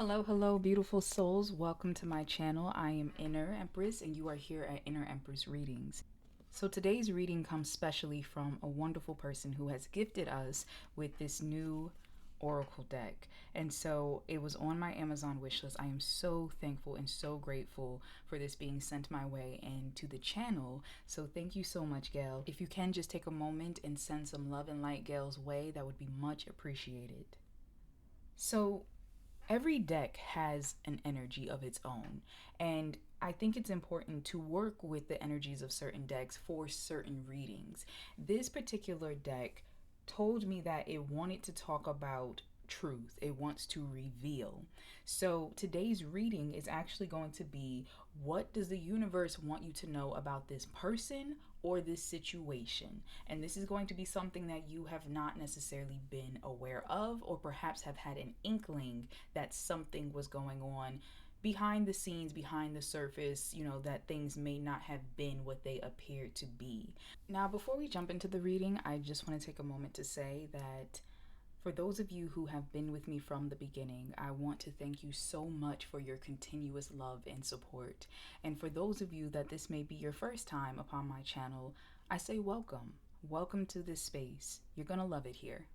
Hello, beautiful souls. Welcome to my channel. I am Inner Empress, and you are here at Inner Empress Readings. So, today's reading comes specially from a wonderful person who has gifted us with this new oracle deck. And so, it was on my Amazon wishlist. I am so thankful and so grateful for this being sent my way and to the channel. So, thank you so much, Gayle. If you can just take a moment and send some love and light Gayle's way, that would be much appreciated. So, every deck has an energy of its own, and I think it's important to work with the energies of certain decks for certain readings. This particular deck told me that it wanted to talk about truth, it wants to reveal. So today's reading is actually going to be, what does the universe want you to know about this person or this situation? And this is going to be something that you have not necessarily been aware of, or perhaps have had an inkling that something was going on behind the scenes, behind the surface, that things may not have been what they appear to be. Now, before we jump into the reading, I just want to take a moment to say that for those of you who have been with me from the beginning, I want to thank you so much for your continuous love and support. And for those of you that this may be your first time upon my channel, I say welcome. Welcome to this space. You're going to love it here.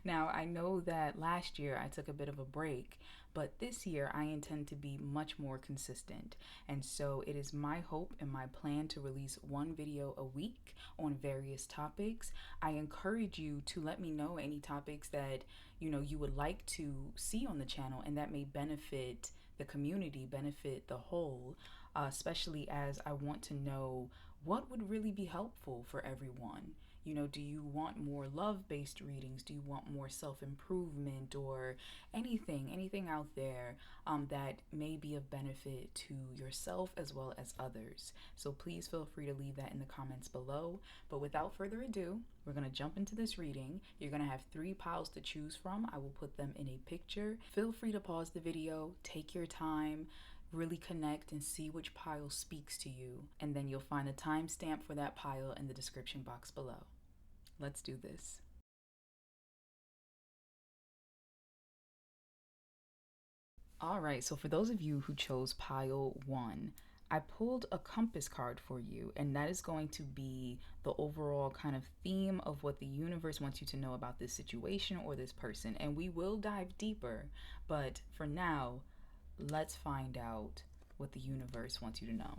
Now, I know that last year I took a bit of a break, but this year I intend to be much more consistent. And so it is my hope and my plan to release one video a week on various topics. I encourage you to let me know any topics that you would like to see on the channel and that may benefit the community, benefit the whole, especially as I want to know what would really be helpful for everyone. Do you want more love-based readings? Do you want more self-improvement, or anything out there that may be of benefit to yourself as well as others? So please feel free to leave that in the comments below. But without further ado, we're going to jump into this reading. You're going to have 3 piles to choose from. I will put them in a picture. Feel free to pause the video, take your time, really connect and see which pile speaks to you, and then you'll find a timestamp for that pile in the description box below. Let's do this. All right, so for those of you who chose pile 1, I pulled a compass card for you, and that is going to be the overall kind of theme of what the universe wants you to know about this situation or this person. And we will dive deeper, but for now, let's find out what the universe wants you to know.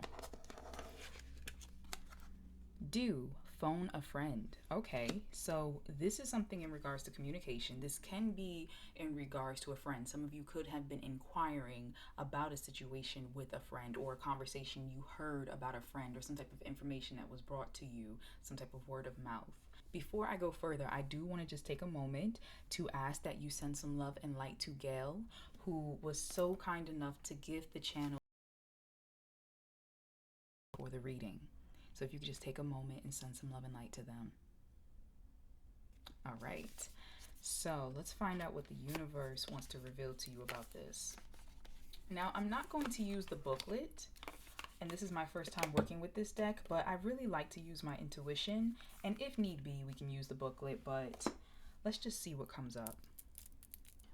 Do phone a friend. Okay, so this is something in regards to communication. This can be in regards to a friend. Some of you could have been inquiring about a situation with a friend, or a conversation you heard about a friend, or some type of information that was brought to you, some type of word of mouth. Before I go further, I do want to just take a moment to ask that you send some love and light to Gayle, who was so kind enough to give the channel for the reading. So if you could just take a moment and send some love and light to them. All right. So let's find out what the universe wants to reveal to you about this. Now, I'm not going to use the booklet, and this is my first time working with this deck, but I really like to use my intuition. And if need be, we can use the booklet, but let's just see what comes up.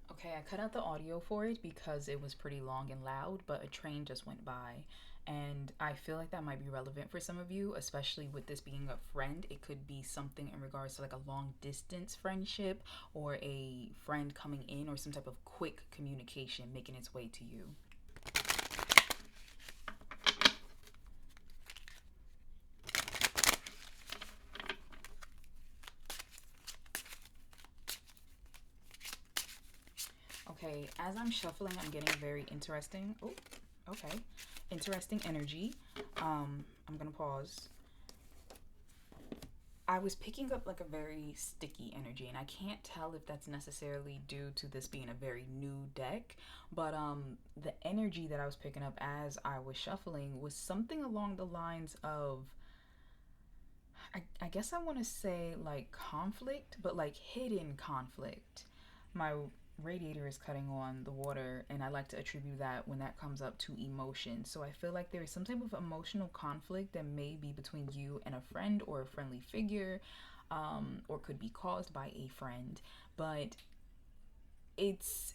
Okay, I cut out the audio for it because it was pretty long and loud, but a train just went by. And I feel like that might be relevant for some of you, especially with this being a friend. It could be something in regards to like a long distance friendship, or a friend coming in, or some type of quick communication making its way to you. Okay, as I'm shuffling, I'm getting very interesting. Oh, okay. Interesting energy. I'm gonna pause. I was picking up like a very sticky energy, and I can't tell if that's necessarily due to this being a very new deck, but the energy that I was picking up as I was shuffling was something along the lines of, I guess I want to say like conflict, but like hidden conflict. My radiator is cutting on the water, and I like to attribute that when that comes up to emotion. So I feel like there is some type of emotional conflict that may be between you and a friend or a friendly figure, or could be caused by a friend, but it's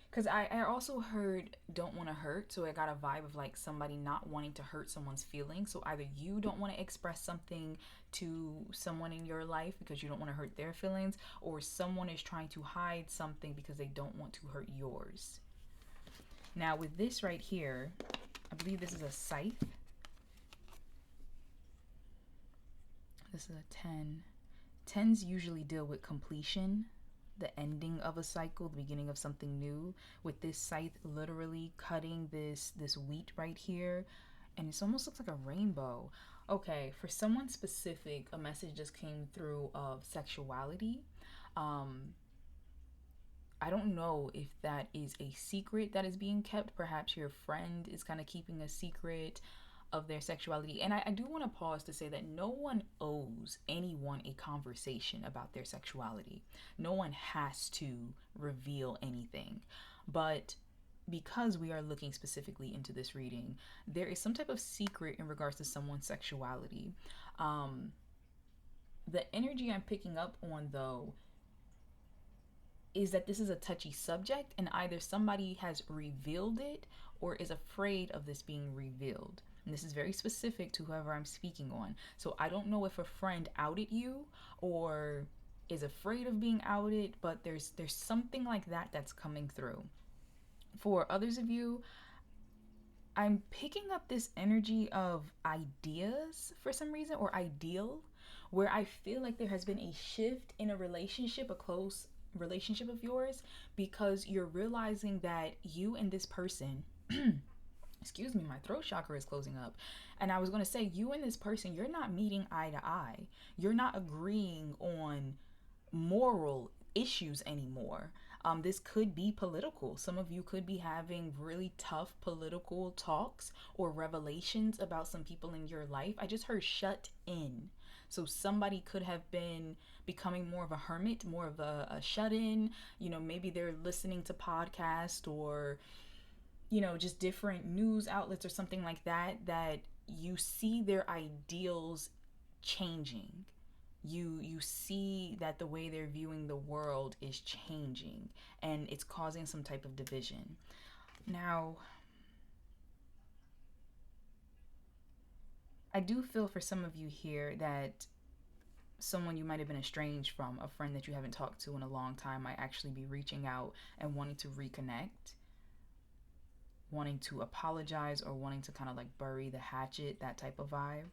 Because I also heard don't want to hurt. So I got a vibe of like somebody not wanting to hurt someone's feelings. So either you don't want to express something to someone in your life because you don't want to hurt their feelings, or someone is trying to hide something because they don't want to hurt yours. Now, with this right here, I believe this is a scythe. This is a 10. Tens usually deal with completion, the ending of a cycle, the beginning of something new. With this scythe literally cutting this wheat right here, and it almost looks like a rainbow. Okay, for someone specific, a message just came through of sexuality. I don't know if that is a secret that is being kept. Perhaps your friend is kind of keeping a secret of their sexuality. And I do want to pause to say that no one owes anyone a conversation about their sexuality. No one has to reveal anything. But because we are looking specifically into this reading, there is some type of secret in regards to someone's sexuality. The energy I'm picking up on, though, is that this is a touchy subject, and either somebody has revealed it or is afraid of this being revealed. And this is very specific to whoever I'm speaking on. So I don't know if a friend outed you or is afraid of being outed, but there's something like that that's coming through. For others of you, I'm picking up this energy of ideas for some reason, or ideal, where I feel like there has been a shift in a relationship, a close relationship of yours, because you're realizing that you and this person, excuse me, my throat chakra is closing up. And I was going to say, you and this person, you're not meeting eye to eye. You're not agreeing on moral issues anymore. This could be political. Some of you could be having really tough political talks or revelations about some people in your life. I just heard shut in. So somebody could have been becoming more of a hermit, more of a shut in. You know, maybe they're listening to podcasts or, you know, just different news outlets or something like that, that you see their ideals changing. You see that the way they're viewing the world is changing, and it's causing some type of division. Now, I do feel for some of you here that someone you might have been estranged from, a friend that you haven't talked to in a long time, might actually be reaching out and wanting to reconnect, wanting to apologize, or wanting to kind of like bury the hatchet, that type of vibe.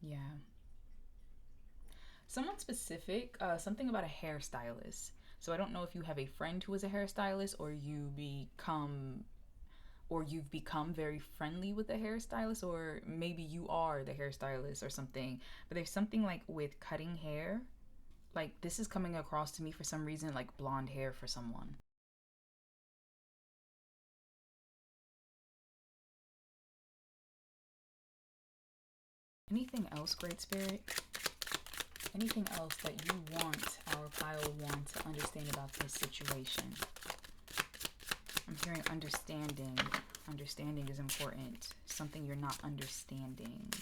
Yeah. Someone specific, something about a hairstylist. So I don't know if you have a friend who is a hairstylist, or you've become very friendly with a hairstylist, or maybe you are the hairstylist or something. But there's something like with cutting hair. Like this is coming across to me for some reason like blonde hair for someone. Anything else, Great Spirit? Anything else that you want our pile one to understand about this situation? I'm hearing understanding. Understanding is important. Something you're not understanding.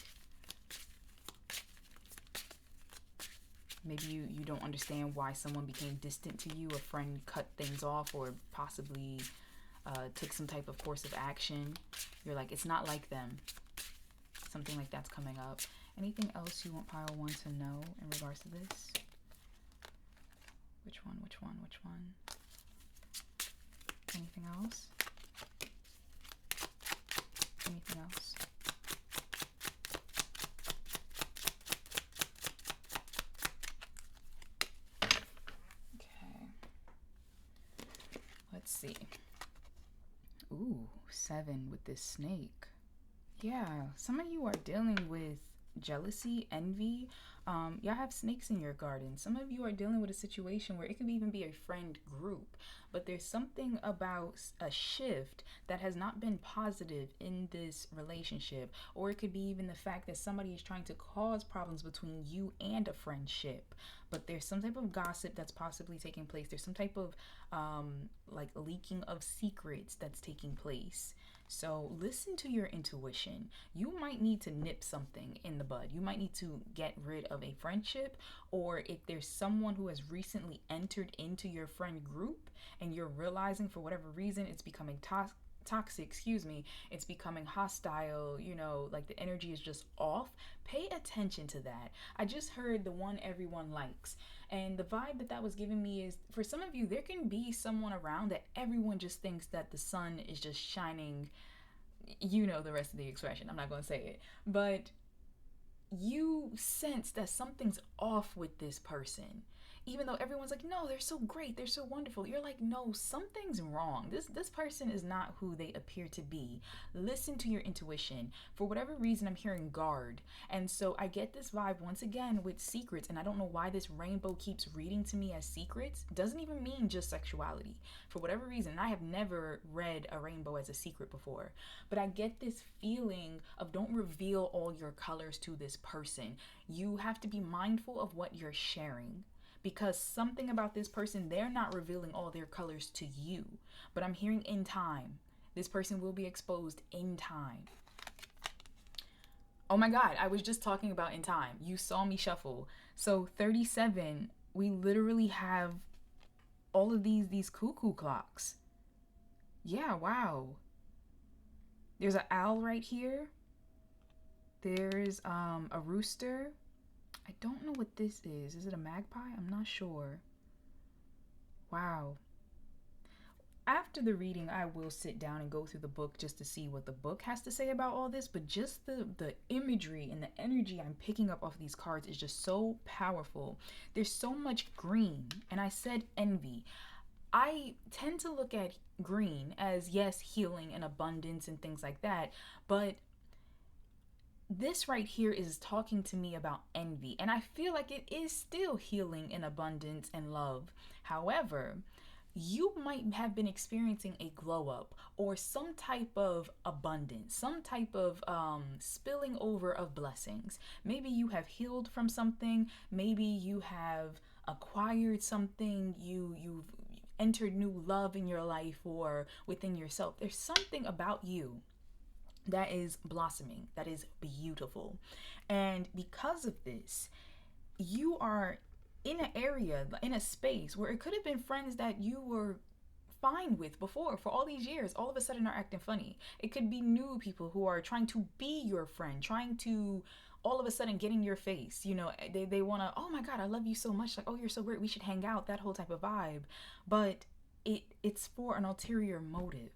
Maybe you don't understand why someone became distant to you. A friend cut things off, or possibly took some type of course of action. You're like, it's not like them. Something like that's coming up. Anything else you want pile one to know in regards to this? Which one? Which one? Which one? Anything else? Anything else? Okay. Let's see. Ooh, 7 with this snake. Yeah, some of you are dealing with jealousy, envy. Y'all have snakes in your garden. Some of you are dealing with a situation where it could even be a friend group, but there's something about a shift that has not been positive in this relationship, or it could be even the fact that somebody is trying to cause problems between you and a friendship. But there's some type of gossip that's possibly taking place. There's some type of like leaking of secrets that's taking place. So listen to your intuition. You might need to nip something in the bud. You might need to get rid of a friendship, or if there's someone who has recently entered into your friend group and you're realizing for whatever reason it's becoming toxic, it's becoming hostile, like the energy is just off. Pay attention to that. I just heard the one everyone likes. And the vibe that was giving me is, for some of you, there can be someone around that everyone just thinks that the sun is just shining. The rest of the expression. I'm not going to say it. But you sense that something's off with this person. Even though everyone's like, no, they're so great, they're so wonderful. You're like, no, something's wrong. This person is not who they appear to be. Listen to your intuition. For whatever reason, I'm hearing guard. And so I get this vibe once again with secrets. And I don't know why this rainbow keeps reading to me as secrets. Doesn't even mean just sexuality. For whatever reason, I have never read a rainbow as a secret before. But I get this feeling of, don't reveal all your colors to this person. You have to be mindful of what you're sharing. Because something about this person, they're not revealing all their colors to you. But I'm hearing in time. This person will be exposed in time. Oh my God, I was just talking about in time. You saw me shuffle. So 37, we literally have all of these cuckoo clocks. Yeah, wow. There's an owl right here. There's a rooster. I don't know what this is. Is it a magpie? I'm not sure. Wow. After the reading, I will sit down and go through the book just to see what the book has to say about all this. But just the imagery and the energy I'm picking up off these cards is just so powerful. There's so much green. And I said envy. I tend to look at green as, yes, healing and abundance and things like that. But this right here is talking to me about envy, and I feel like it is still healing in abundance and love. However, you might have been experiencing a glow up or some type of abundance, some type of spilling over of blessings. Maybe you have healed from something. Maybe you have acquired something. You've entered new love in your life or within yourself. There's something about you that is blossoming, that is beautiful. And because of this, you are in an area, in a space where it could have been friends that you were fine with before for all these years, all of a sudden are acting funny. It could be new people who are trying to be your friend, trying to all of a sudden get in your face. They want to, oh my God, I love you so much. Like, oh, you're so great, we should hang out, that whole type of vibe. But it's for an ulterior motive.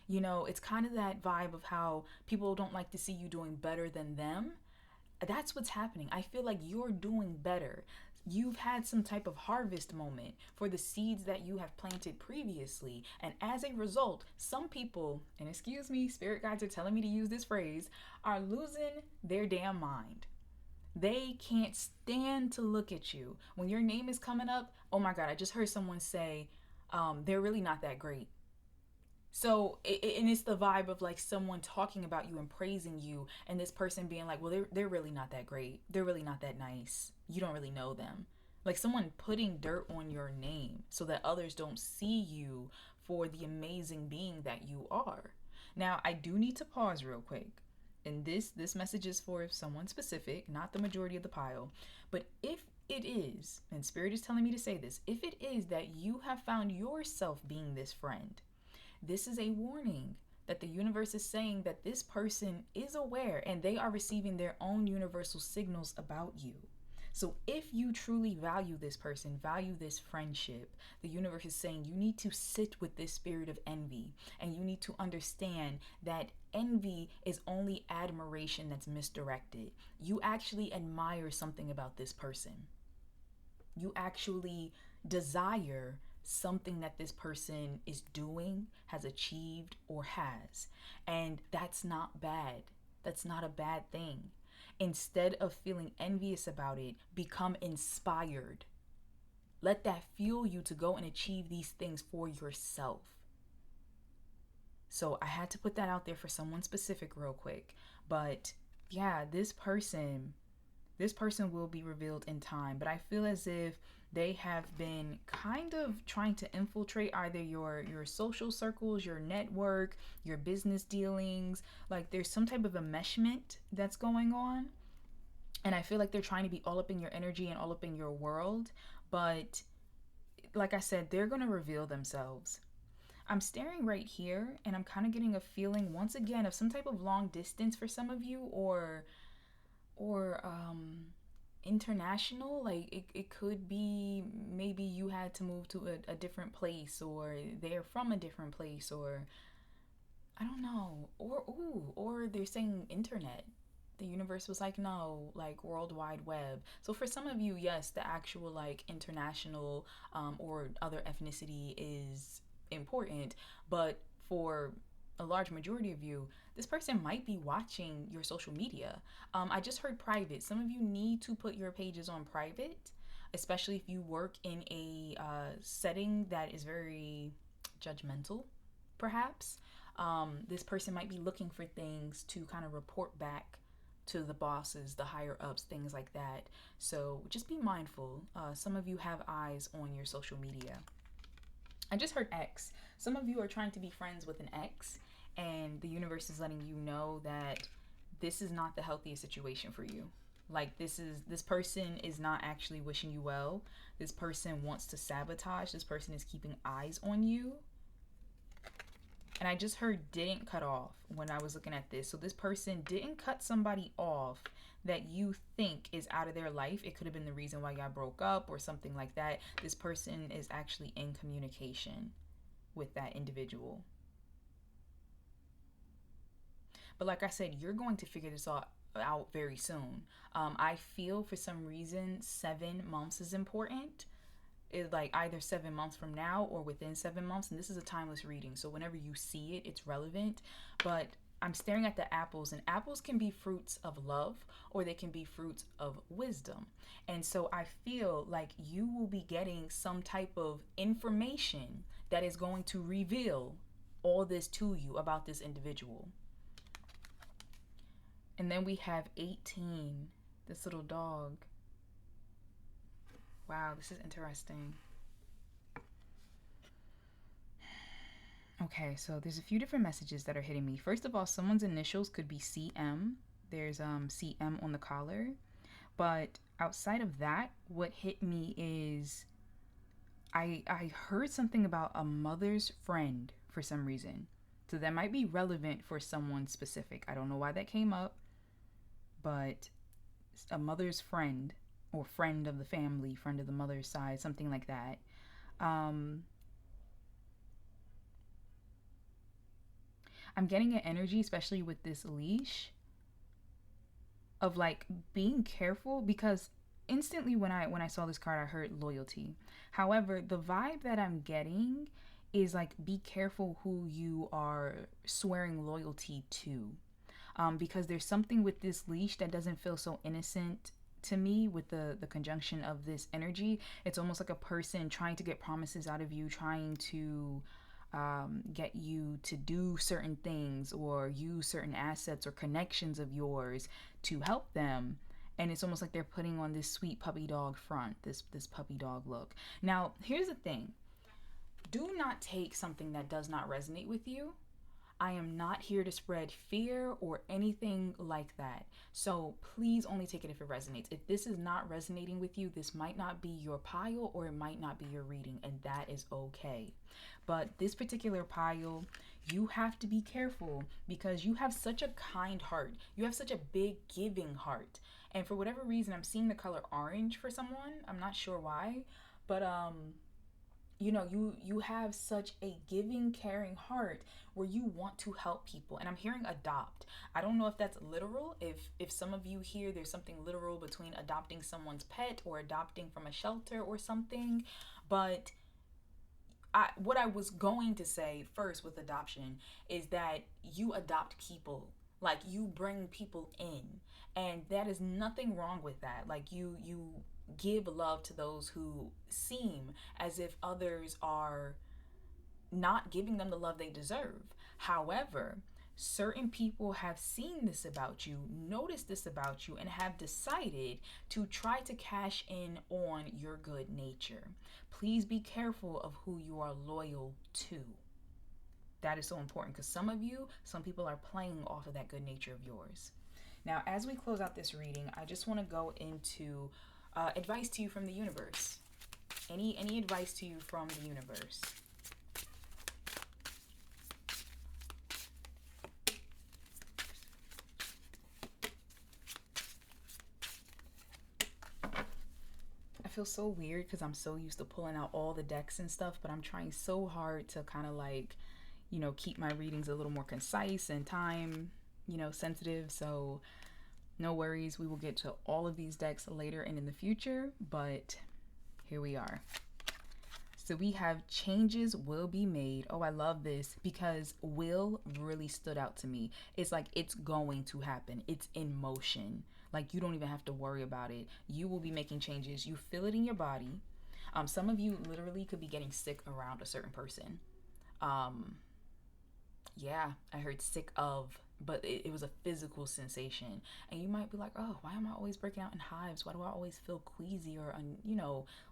It's kind of that vibe of how people don't like to see you doing better than them. That's what's happening. I feel like you're doing better. You've had some type of harvest moment for the seeds that you have planted previously. And as a result, some people, and excuse me, spirit guides are telling me to use this phrase, are losing their damn mind. They can't stand to look at you. When your name is coming up, oh my God, I just heard someone say, they're really not that great. So, and it's the vibe of like someone talking about you and praising you, and this person being like, well, they're really not that great. They're really not that nice. You don't really know them. Like someone putting dirt on your name so that others don't see you for the amazing being that you are. Now, I do need to pause real quick. And this message is for someone specific, not the majority of the pile. But if it is, and Spirit is telling me to say this, if it is that you have found yourself being this friend, this is a warning that the universe is saying that this person is aware and they are receiving their own universal signals about you. So if you truly value this person, value this friendship, the universe is saying you need to sit with this spirit of envy, and you need to understand that envy is only admiration that's misdirected. You actually admire something about this person. You actually desire something that this person is doing, has achieved, or has. And that's not bad. That's not a bad thing. Instead of feeling envious about it, become inspired. Let that fuel you to go and achieve these things for yourself. So I had to put that out there for someone specific real quick. But yeah, this person, This person will be revealed in time, but I feel as if they have been kind of trying to infiltrate either your social circles, your network, your business dealings. Like there's some type of enmeshment that's going on, and I feel like they're trying to be all up in your energy and all up in your world. But like I said, they're going to reveal themselves. I'm staring right here and I'm kind of getting a feeling once again of some type of long distance for some of you, or international. Like it could be maybe you had to move to a different place, or they're from a different place, or I don't know. Or they're saying internet. The universe was like, no, like World Wide Web. So for some of you, yes, the actual like international or other ethnicity is important. But for a large majority of you, this person might be watching your social media. I just heard private. Some of you need to put your pages on private, especially if you work in a setting that is very judgmental, perhaps. This person might be looking for things to kind of report back to the bosses, the higher ups, things like that. So just be mindful. Some of you have eyes on your social media. I just heard X. Some of you are trying to be friends with an ex, and the universe is letting you know that this is not the healthiest situation for you. Like this person is not actually wishing you well. This person wants to sabotage. This person is keeping eyes on you. And I just heard didn't cut off when I was looking at this. So this person didn't cut somebody off that you think is out of their life. It could have been the reason why y'all broke up or something like that. This person is actually in communication with that individual. But like I said, you're going to figure this out very soon. I feel for some reason 7 months is important. Is like either 7 months from now or within 7 months. And this is a timeless reading. So whenever you see it, it's relevant. But I'm staring at the apples, and apples can be fruits of love or they can be fruits of wisdom. And so I feel like you will be getting some type of information that is going to reveal all this to you about this individual. And then we have 18, this little dog. Wow, this is interesting. Okay, so there's a few different messages that are hitting me. First of all, someone's initials could be CM. There's CM on the collar. But outside of that, what hit me is I heard something about a mother's friend for some reason. So that might be relevant for someone specific. I don't know why that came up, but a mother's friend, or friend of the family, friend of the mother's side, something like that. I'm getting an energy, especially with this leash, of like being careful, because instantly when I saw this card, I heard loyalty. However, the vibe that I'm getting is like, be careful who you are swearing loyalty to. Because there's something with this leash that doesn't feel so innocent to me with the conjunction of this energy. It's almost like a person trying to get promises out of you, trying to get you to do certain things or use certain assets or connections of yours to help them. And it's almost like they're putting on this sweet puppy dog front, this puppy dog look. Now, here's the thing. Do not take something that does not resonate with you. I am not here to spread fear or anything like that. So please only take it if it resonates. If this is not resonating with you, this might not be your pile or it might not be your reading, and that is okay. But this particular pile, you have to be careful because you have such a kind heart. You have such a big giving heart. And for whatever reason, I'm seeing the color orange for someone. I'm not sure why, but you have such a giving, caring heart where you want to help people. And I'm hearing adopt. I don't know if that's literal. If some of you hear there's something literal between adopting someone's pet or adopting from a shelter or something, but what I was going to say first with adoption is that you adopt people. Like, you bring people in, and that is nothing wrong with that. Like, you give love to those who seem as if others are not giving them the love they deserve. However, certain people have seen this about you, noticed this about you, and have decided to try to cash in on your good nature. Please be careful of who you are loyal to. That is so important because some people are playing off of that good nature of yours. Now, as we close out this reading, I just want to go into advice to you from the universe. Any advice to you from the universe? I feel so weird because I'm so used to pulling out all the decks and stuff, but I'm trying so hard to kind of like, keep my readings a little more concise and time, sensitive. So no worries, we will get to all of these decks later and in the future, but here we are. So we have changes will be made. Oh, I love this because will really stood out to me. It's like it's going to happen. It's in motion. Like you don't even have to worry about it. You will be making changes. You feel it in your body. Some of you literally could be getting sick around a certain person. Yeah, I heard sick of, but it was a physical sensation. And you might be like, oh, why am I always breaking out in hives? Why do I always feel queasy or,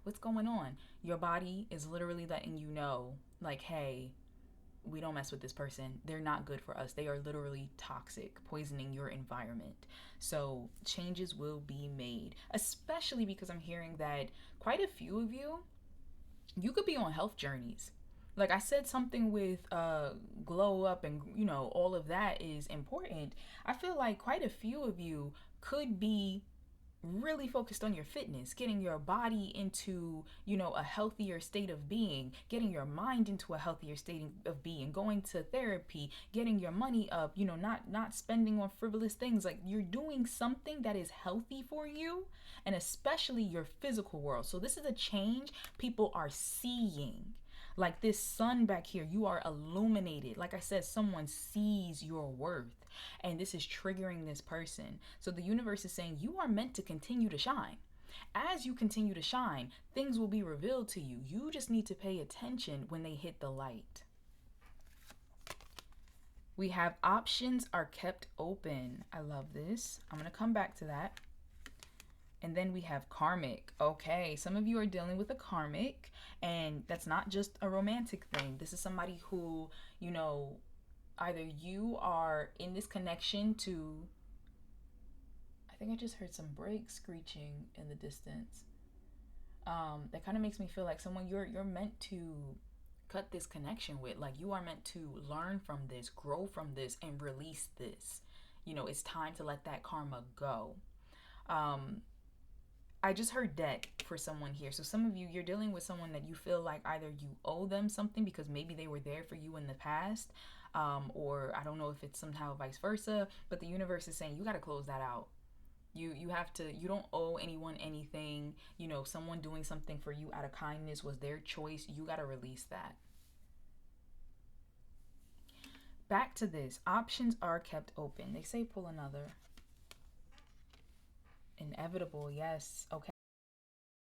what's going on? Your body is literally letting you know, like, hey, we don't mess with this person. They're not good for us. They are literally toxic, poisoning your environment. So changes will be made, especially because I'm hearing that quite a few of you could be on health journeys. Like I said, something with glow up and all of that is important. I feel like quite a few of you could be really focused on your fitness, getting your body into a healthier state of being, getting your mind into a healthier state of being, going to therapy, getting your money up, not spending on frivolous things. Like you're doing something that is healthy for you, and especially your physical world. So this is a change people are seeing. Like this sun back here, you are illuminated. Like I said, someone sees your worth, and this is triggering this person. So the universe is saying you are meant to continue to shine. As you continue to shine, things will be revealed to you. You just need to pay attention when they hit the light. We have options are kept open. I love this. I'm going to come back to that. And then we have karmic. Okay, some of you are dealing with a karmic, and that's not just a romantic thing. This is somebody who, either you are in this connection to, I think I just heard some brakes screeching in the distance. That kind of makes me feel like someone you're meant to cut this connection with. Like you are meant to learn from this, grow from this, and release this. It's time to let that karma go. I just heard debt for someone here. So some of you, you're dealing with someone that you feel like either you owe them something because maybe they were there for you in the past, or I don't know if it's somehow vice versa, but the universe is saying you got to close that out. You have to, you don't owe anyone anything. Someone doing something for you out of kindness was their choice. You got to release that. Back to this. Options are kept open. They say pull another. Inevitable, yes. Okay.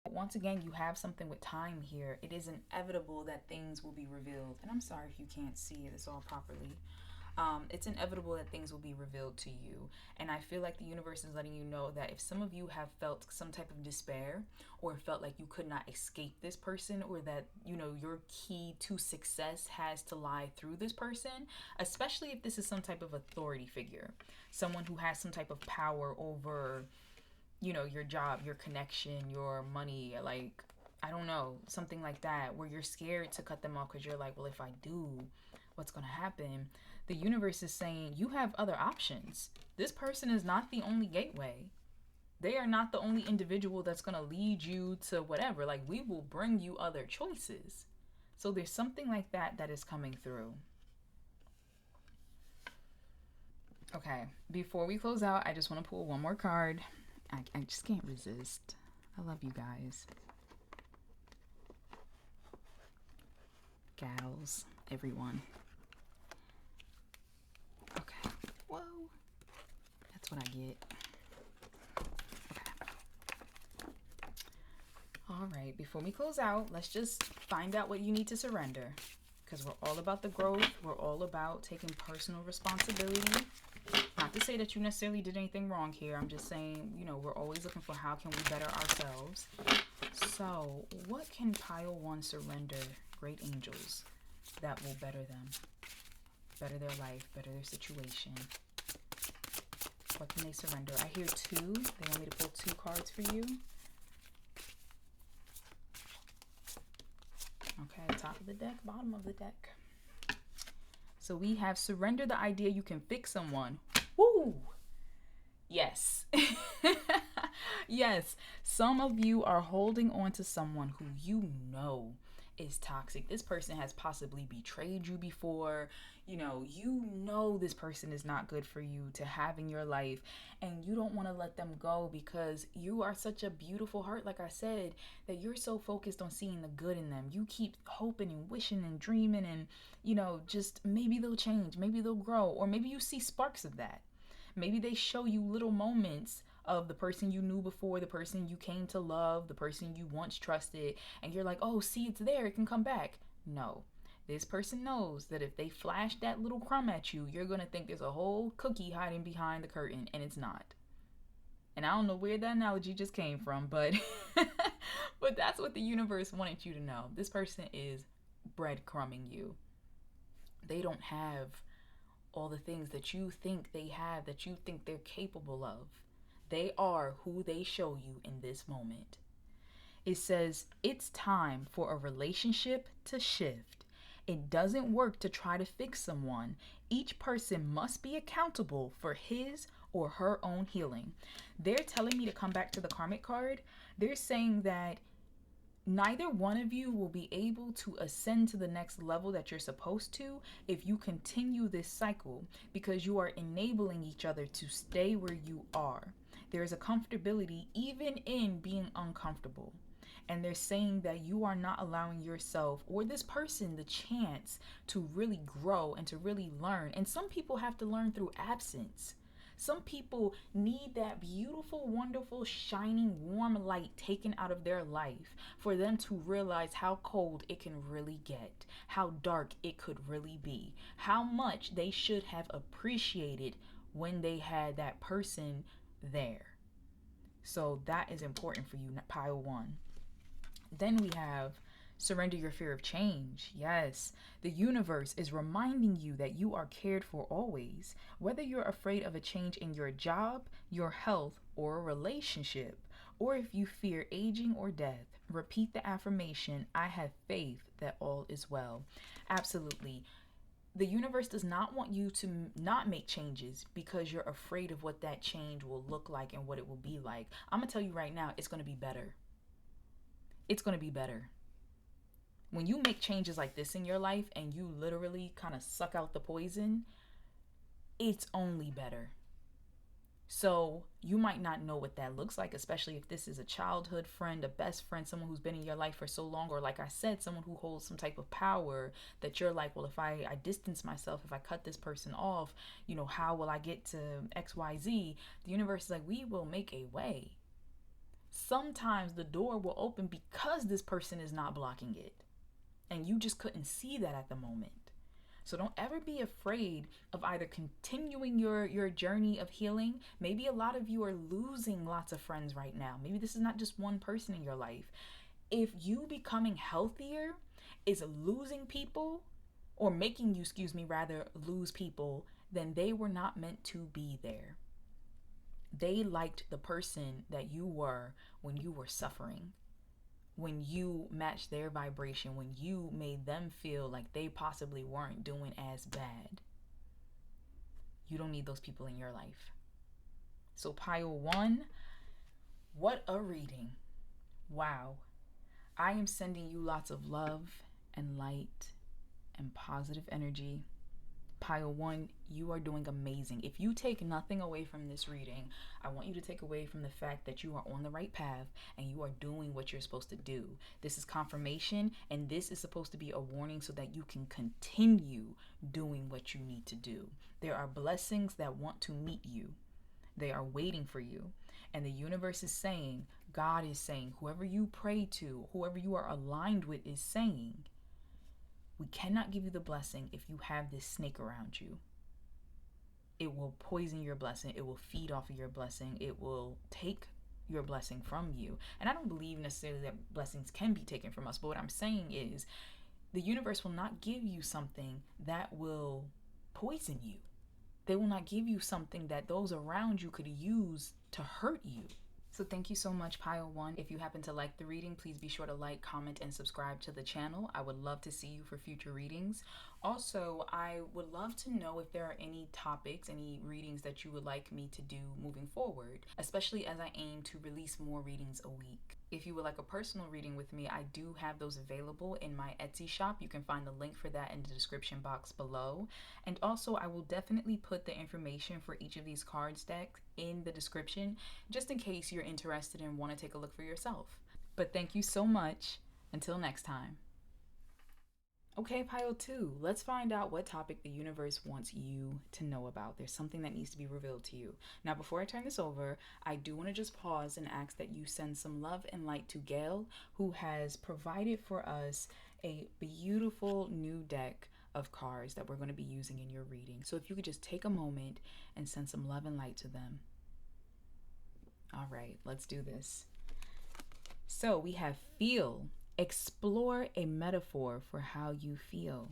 Once again, you have something with time here. It is inevitable that things will be revealed. And I'm sorry if you can't see this all properly. It's inevitable that things will be revealed to you. And I feel like the universe is letting you know that if some of you have felt some type of despair or felt like you could not escape this person, or that, your key to success has to lie through this person, especially if this is some type of authority figure, someone who has some type of power over your job, your connection, your money, like, I don't know, something like that, where you're scared to cut them off because you're like, well, if I do, what's going to happen? The universe is saying you have other options. This person is not the only gateway. They are not the only individual that's going to lead you to whatever. Like, we will bring you other choices. So there's something like that is coming through. Okay, before we close out, I just want to pull one more card. I just can't resist. I love you guys. Gals, everyone. Okay. Whoa. That's what I get. Okay. All right, before we close out, let's just find out what you need to surrender. because we're all about the growth. We're all about taking personal responsibility. Not to say that you necessarily did anything wrong here. I'm just saying, we're always looking for how can we better ourselves. So, what can pile 1 surrender, great angels, that will better them? Better their life, better their situation. What can they surrender? I hear 2. They want me to pull 2 cards for you. Okay, top of the deck, bottom of the deck. So we have surrender the idea you can fix someone. Woo! Yes. Yes. Some of you are holding on to someone who you know is toxic. This person has possibly betrayed you before. This person is not good for you to have in your life, and you don't want to let them go because you are such a beautiful heart, like I said, that you're so focused on seeing the good in them. You keep hoping and wishing and dreaming, and just maybe they'll change, maybe they'll grow, or maybe you see sparks of that. Maybe they show you little moments of the person you knew before, the person you came to love, the person you once trusted, and you're like, oh, see, it's there, it can come back. No. This person knows that if they flash that little crumb at you, you're going to think there's a whole cookie hiding behind the curtain, and it's not. And I don't know where that analogy just came from, but but that's what the universe wanted you to know. This person is breadcrumbing you. They don't have all the things that you think they have, that you think they're capable of. They are who they show you in this moment. It says, it's time for a relationship to shift. It doesn't work to try to fix someone. Each person must be accountable for his or her own healing. They're telling me to come back to the karmic card. They're saying that neither one of you will be able to ascend to the next level that you're supposed to if you continue this cycle, because you are enabling each other to stay where you are. There is a comfortability even in being uncomfortable. And they're saying that you are not allowing yourself or this person the chance to really grow and to really learn. And some people have to learn through absence. Some people need that beautiful, wonderful, shining, warm light taken out of their life for them to realize how cold it can really get, how dark it could really be, how much they should have appreciated when they had that person there. So that is important for you, pile 1. Then we have surrender your fear of change. Yes, the universe is reminding you that you are cared for always, whether you're afraid of a change in your job, your health, or a relationship, or if you fear aging or death. Repeat the affirmation, I have faith that all is well. Absolutely. The universe does not want you to not make changes because you're afraid of what that change will look like and what it will be like. I'm going to tell you right now, it's going to be better. It's going to be better. When you make changes like this in your life and you literally kind of suck out the poison, it's only better. So you might not know what that looks like, especially if this is a childhood friend, a best friend, someone who's been in your life for so long, or like I said, someone who holds some type of power that you're like, well, if I distance myself, if I cut this person off, how will I get to XYZ? The universe is like, we will make a way. Sometimes the door will open because this person is not blocking it. And you just couldn't see that at the moment. So don't ever be afraid of either continuing your journey of healing. Maybe a lot of you are losing lots of friends right now. Maybe this is not just one person in your life. If you becoming healthier is losing people, or making you, lose people, then they were not meant to be there. They liked the person that you were when you were suffering, when you matched their vibration, when you made them feel like they possibly weren't doing as bad. You don't need those people in your life. So pile 1, what a reading. Wow. I am sending you lots of love and light and positive energy. Pile 1, you are doing amazing. If you take nothing away from this reading, I want you to take away from the fact that you are on the right path and you are doing what you're supposed to do. This is confirmation, and this is supposed to be a warning so that you can continue doing what you need to do. There are blessings that want to meet you. They are waiting for you. And the universe is saying, God is saying, whoever you pray to, whoever you are aligned with is saying, We cannot give you the blessing if you have this snake around you. It will poison your blessing. It will feed off of your blessing. It will take your blessing from you. And I don't believe necessarily that blessings can be taken from us, but what I'm saying is the universe will not give you something that will poison you. They will not give you something that those around you could use to hurt you. So thank you so much, Pile 1. If you happen to like the reading, please be sure to like, comment, and subscribe to the channel. I would love to see you for future readings. Also, I would love to know if there are any topics, any readings that you would like me to do moving forward, especially as I aim to release more readings a week. If you would like a personal reading with me, I do have those available in my Etsy shop. You can find the link for that in the description box below. And also, I will definitely put the information for each of these cards decks in the description, just in case you're interested and want to take a look for yourself. But thank you so much. Until next time. Okay, Pile 2, let's find out what topic the universe wants you to know about. There's something that needs to be revealed to you. Now, before I turn this over, I do want to just pause and ask that you send some love and light to Gayle, who has provided for us a beautiful new deck of cards that we're going to be using in your reading. So if you could just take a moment and send some love and light to them. All right, let's do this. So we have feel. Explore a metaphor for how you feel.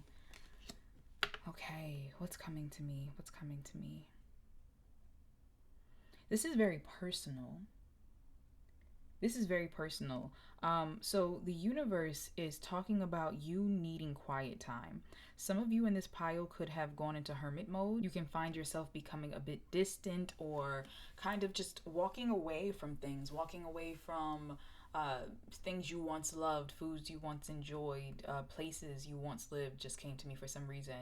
Okay, what's coming to me? What's coming to me? This is very personal. This is very personal. So the universe is talking about you needing quiet time. Some of you in this pile could have gone into hermit mode. You can find yourself becoming a bit distant or kind of just walking away from things, walking away from things you once loved, foods you once enjoyed, places you once lived just came to me for some reason,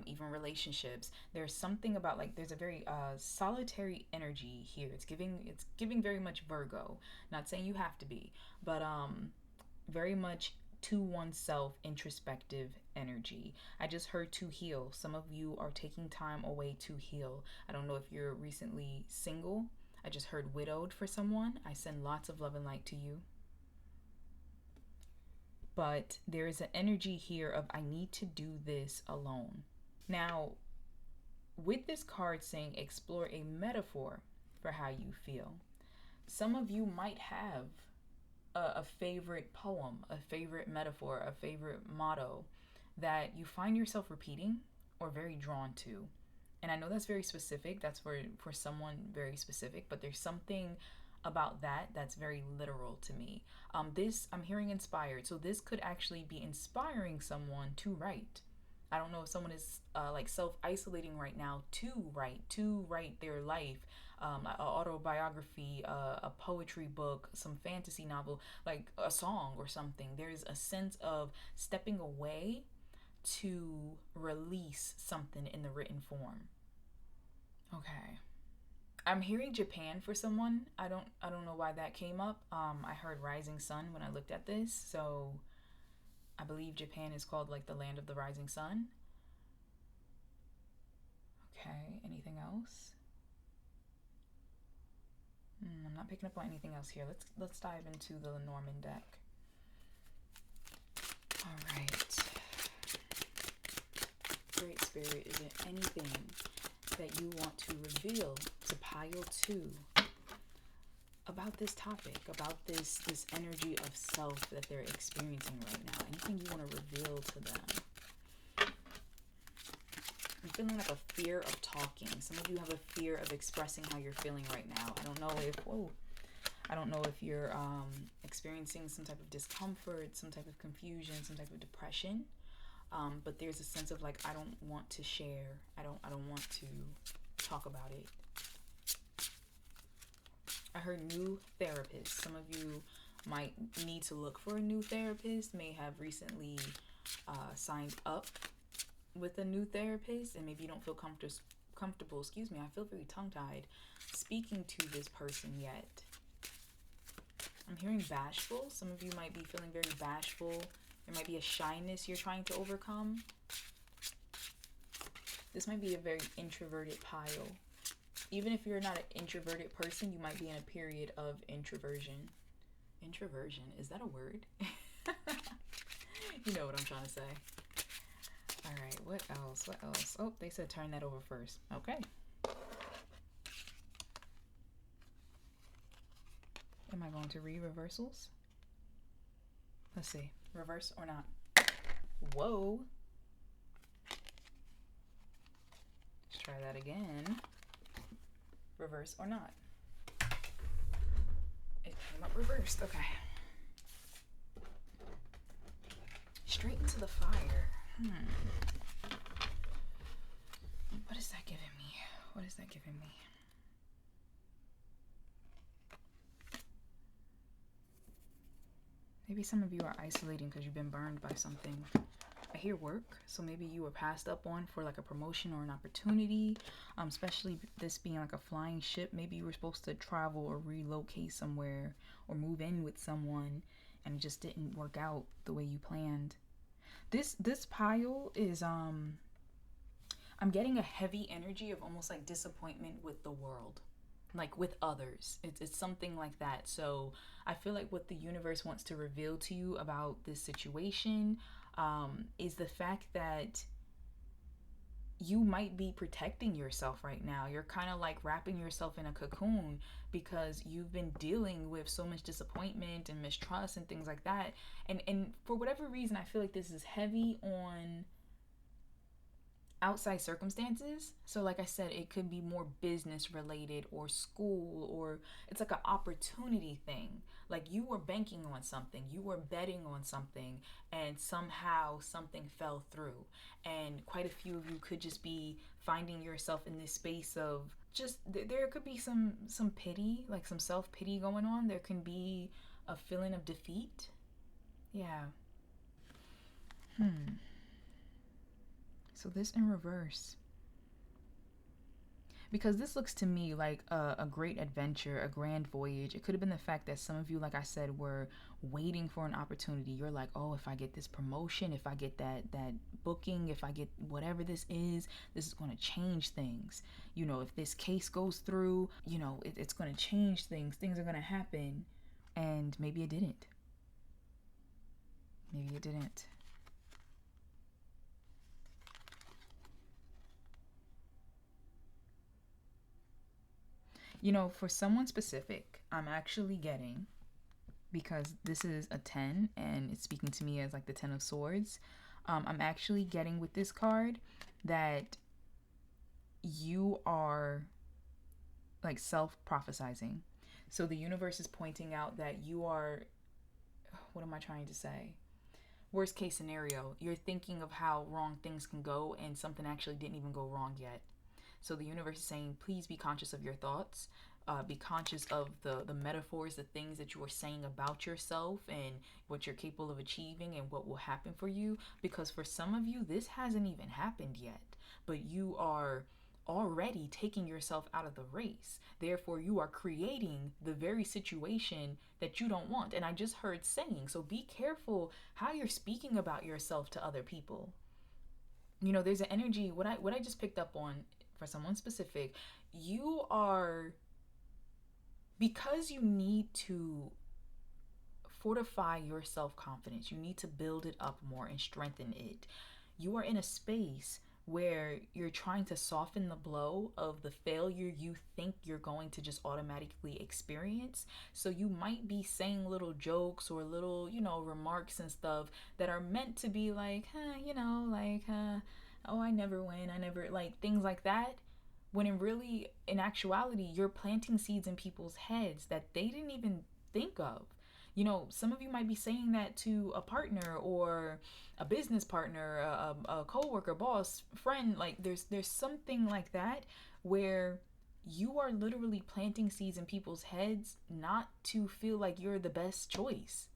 even relationships. There's something about, like, there's a very solitary energy here. It's giving very much Virgo. Not saying you have to be, but very much to oneself introspective energy. I just heard to heal. Some of you are taking time away to heal. I don't know if you're recently single. I just heard widowed for someone. I send lots of love and light to you. But there is an energy here of I need to do this alone. Now, with this card saying explore a metaphor for how you feel, some of you might have a favorite poem, a favorite metaphor, a favorite motto that you find yourself repeating or very drawn to. And I know that's very specific. That's for someone very specific, but there's something about that that's very literal to me. This, I'm hearing inspired. So this could actually be inspiring someone to write. I don't know if someone is like self-isolating right now to write their life, an autobiography, a poetry book, some fantasy novel, like a song or something. There's a sense of stepping away to release something in the written form. Okay. I'm hearing Japan for someone. I don't know why that came up. I heard rising sun when I looked at this, so I believe Japan is called like the land of the rising sun. Okay, anything else? I'm not picking up on anything else here. Let's dive into the Lenormand deck. All right. Great Spirit, is there anything that you want to reveal to pile 2 about this topic, about this energy of self that they're experiencing right now? Anything you want to reveal to them? I'm feeling like a fear of talking. Some of you have a fear of expressing how you're feeling right now. I don't know if you're experiencing some type of discomfort, some type of confusion, some type of depression. But there's a sense of like, I don't want to share. I don't want to talk about it. I heard new therapist. Some of you might need to look for a new therapist, may have recently signed up with a new therapist, and maybe you don't feel comfortable, I feel very tongue-tied, speaking to this person yet. I'm hearing bashful. Some of you might be feeling very bashful. There might be a shyness you're trying to overcome. This might be a very introverted pile. Even if you're not an introverted person, you might be in a period of introversion. Introversion, is that a word? You know what I'm trying to say. What else? What else? Oh, they said turn that over first. Okay. Am I going to read reversals? Let's see. Reverse or not? Whoa. Let's try that again. Reverse or not? It came up reversed. Okay. Straight into the fire. What is that giving me? What is that giving me? Maybe some of you are isolating because you've been burned by something. I hear work, so maybe you were passed up on for like a promotion or an opportunity, especially this being like a flying ship. Maybe you were supposed to travel or relocate somewhere or move in with someone and it just didn't work out the way you planned. This pile is I'm getting a heavy energy of almost like disappointment with the world, like with others. It's something like that. So I feel like what the universe wants to reveal to you about this situation is the fact that you might be protecting yourself right now. You're kind of like wrapping yourself in a cocoon because you've been dealing with so much disappointment and mistrust and things like that. And for whatever reason, I feel like this is heavy on outside circumstances. So like I said, it could be more business related or school, or it's like an opportunity thing. Like you were banking on something, you were betting on something, and somehow something fell through. And quite a few of you could just be finding yourself in this space of just there could be some pity, like some self-pity going on. There can be a feeling of defeat. Yeah. So this in reverse. Because this looks to me like a great adventure, a grand voyage. It could have been the fact that some of you, like I said, were waiting for an opportunity. You're like, oh, if I get this promotion, if I get that booking, if I get whatever this is going to change things. You know, if this case goes through, you know, it's going to change things. Things are going to happen. And maybe it didn't. Maybe it didn't. You know, for someone specific, I'm actually getting, because this is a 10 and it's speaking to me as like the 10 of swords, I'm actually getting with this card that you are like self-prophesizing. So the universe is pointing out that you are, what am I trying to say? Worst case scenario, you're thinking of how wrong things can go and something actually didn't even go wrong yet. So the universe is saying, please be conscious of your thoughts. Be conscious of the metaphors, the things that you are saying about yourself and what you're capable of achieving and what will happen for you. Because for some of you, this hasn't even happened yet, but you are already taking yourself out of the race. Therefore, you are creating the very situation that you don't want. And I just heard saying, so be careful how you're speaking about yourself to other people. You know, there's an energy, what I just picked up on for someone specific, you are, because you need to fortify your self-confidence, you need to build it up more and strengthen it. You are in a space where you're trying to soften the blow of the failure you think you're going to just automatically experience. So you might be saying little jokes or little, you know, remarks and stuff that are meant to be like, oh, I never win, I never, like things like that. When in actuality, you're planting seeds in people's heads that they didn't even think of. You know, some of you might be saying that to a partner or a business partner, a coworker, boss, friend. Like there's something like that where you are literally planting seeds in people's heads not to feel like you're the best choice.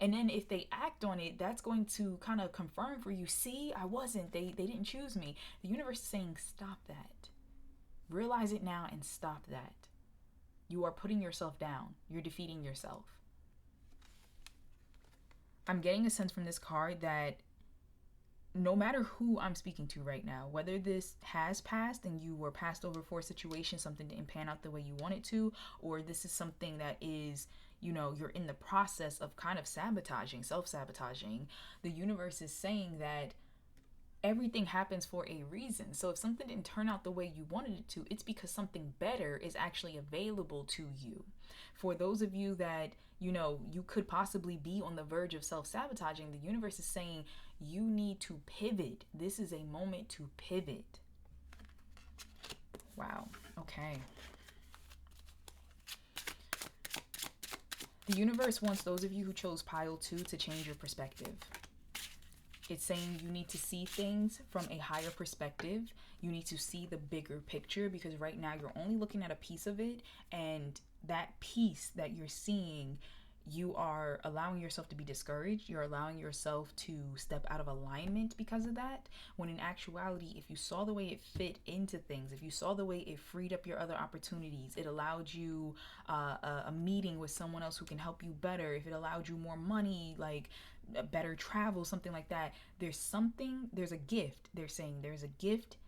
And then if they act on it, that's going to kind of confirm for you, see, I wasn't, they didn't choose me. The universe is saying, stop that. Realize it now and stop that. You are putting yourself down. You're defeating yourself. I'm getting a sense from this card that no matter who I'm speaking to right now, whether this has passed and you were passed over for a situation, something didn't pan out the way you wanted to, or this is something that is, you know, you're in the process of kind of sabotaging, self-sabotaging, the universe is saying that everything happens for a reason. So if something didn't turn out the way you wanted it to, it's because something better is actually available to you. For those of you that, you could possibly be on the verge of self-sabotaging, the universe is saying you need to pivot. This is a moment to pivot. Wow. Okay. The universe wants those of you who chose pile 2 to change your perspective. It's saying you need to see things from a higher perspective. You need to see the bigger picture, because right now you're only looking at a piece of it, and that piece that you're seeing, you are allowing yourself to be discouraged. You're allowing yourself to step out of alignment because of that. When in actuality, if you saw the way it fit into things, if you saw the way it freed up your other opportunities, it allowed you a meeting with someone else who can help you better, if it allowed you more money, like better travel, something like that, there's a gift. They're saying there's a gift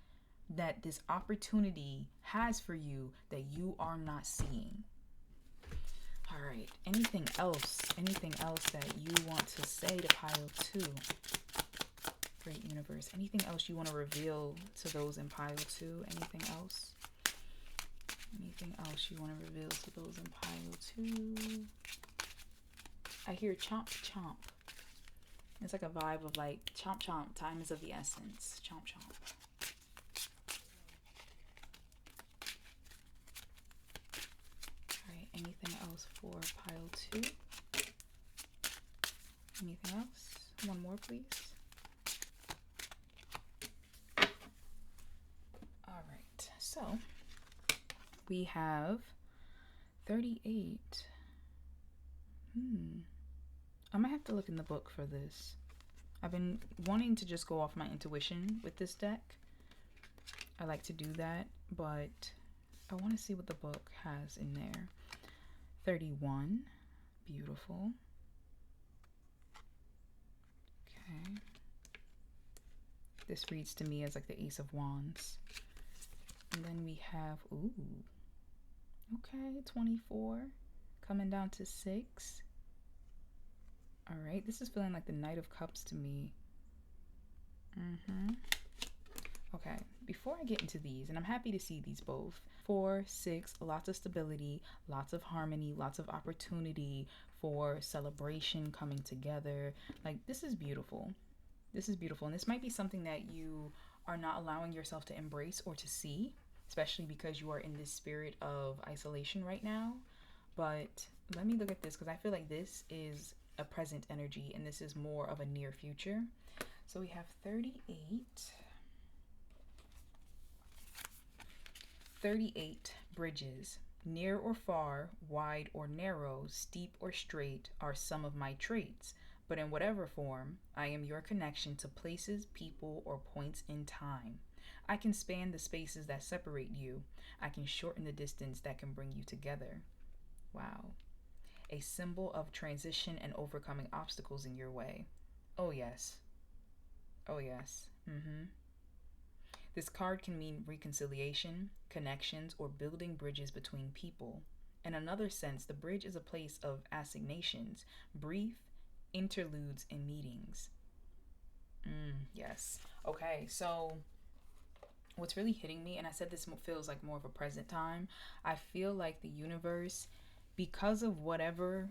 that this opportunity has for you that you are not seeing. All right, anything else that you want to say to pile 2? Great universe, anything else you want to reveal to those in pile 2? Anything else you want to reveal to those in pile 2? I hear chomp chomp. It's like a vibe of like chomp chomp, time is of the essence. Chomp chomp. Alright, anything else for pile 2? Anything else? One more, please. Alright, so we have 38. I might have to look in the book for this. I've been wanting to just go off my intuition with this deck. I like to do that, but I want to see what the book has in there. 31. Beautiful. Okay. This reads to me as like the Ace of Wands. And then we have, ooh. Okay, 24. Coming down to 6. All right, this is feeling like the Knight of Cups to me. Okay, before I get into these, and I'm happy to see these both, 4, 6, lots of stability, lots of harmony, lots of opportunity for celebration, coming together. Like, this is beautiful. This is beautiful, and this might be something that you are not allowing yourself to embrace or to see, especially because you are in this spirit of isolation right now. But let me look at this, because I feel like this is a present energy and this is more of a near future. So we have 38 bridges, near or far, wide or narrow, steep or straight, are some of my traits, but in whatever form, I am your connection to places, people, or points in time. I can span the spaces that separate you. I can shorten the distance that can bring you together. Wow. A symbol of transition and overcoming obstacles in your way. Oh, yes. Oh, yes. This card can mean reconciliation, connections, or building bridges between people. In another sense, the bridge is a place of assignations, brief interludes and meetings. Yes. Okay, so what's really hitting me, and I said this feels like more of a present time, I feel like the universe, because of whatever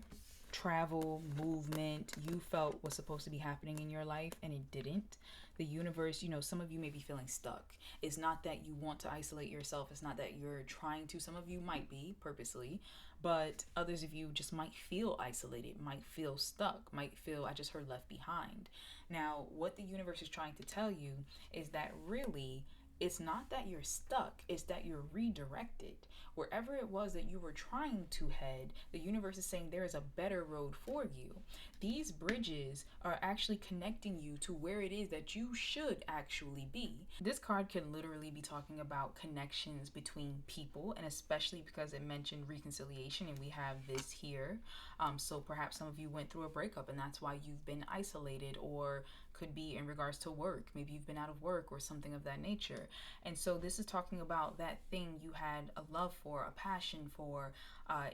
travel, movement you felt was supposed to be happening in your life and it didn't, the universe, some of you may be feeling stuck. It's not that you want to isolate yourself. It's not that you're trying to. Some of you might be purposely, but others of you just might feel isolated, might feel stuck, might feel, I just heard, left behind. Now, what the universe is trying to tell you is that really, it's not that you're stuck, it's that you're redirected. Wherever it was that you were trying to head, the universe is saying there is a better road for you. These bridges are actually connecting you to where it is that you should actually be. This card can literally be talking about connections between people, and especially because it mentioned reconciliation, and we have this here. So perhaps some of you went through a breakup and that's why you've been isolated or could be in regards to work. Maybe you've been out of work or something of that nature. And so this is talking about that thing you had a love for, a passion for,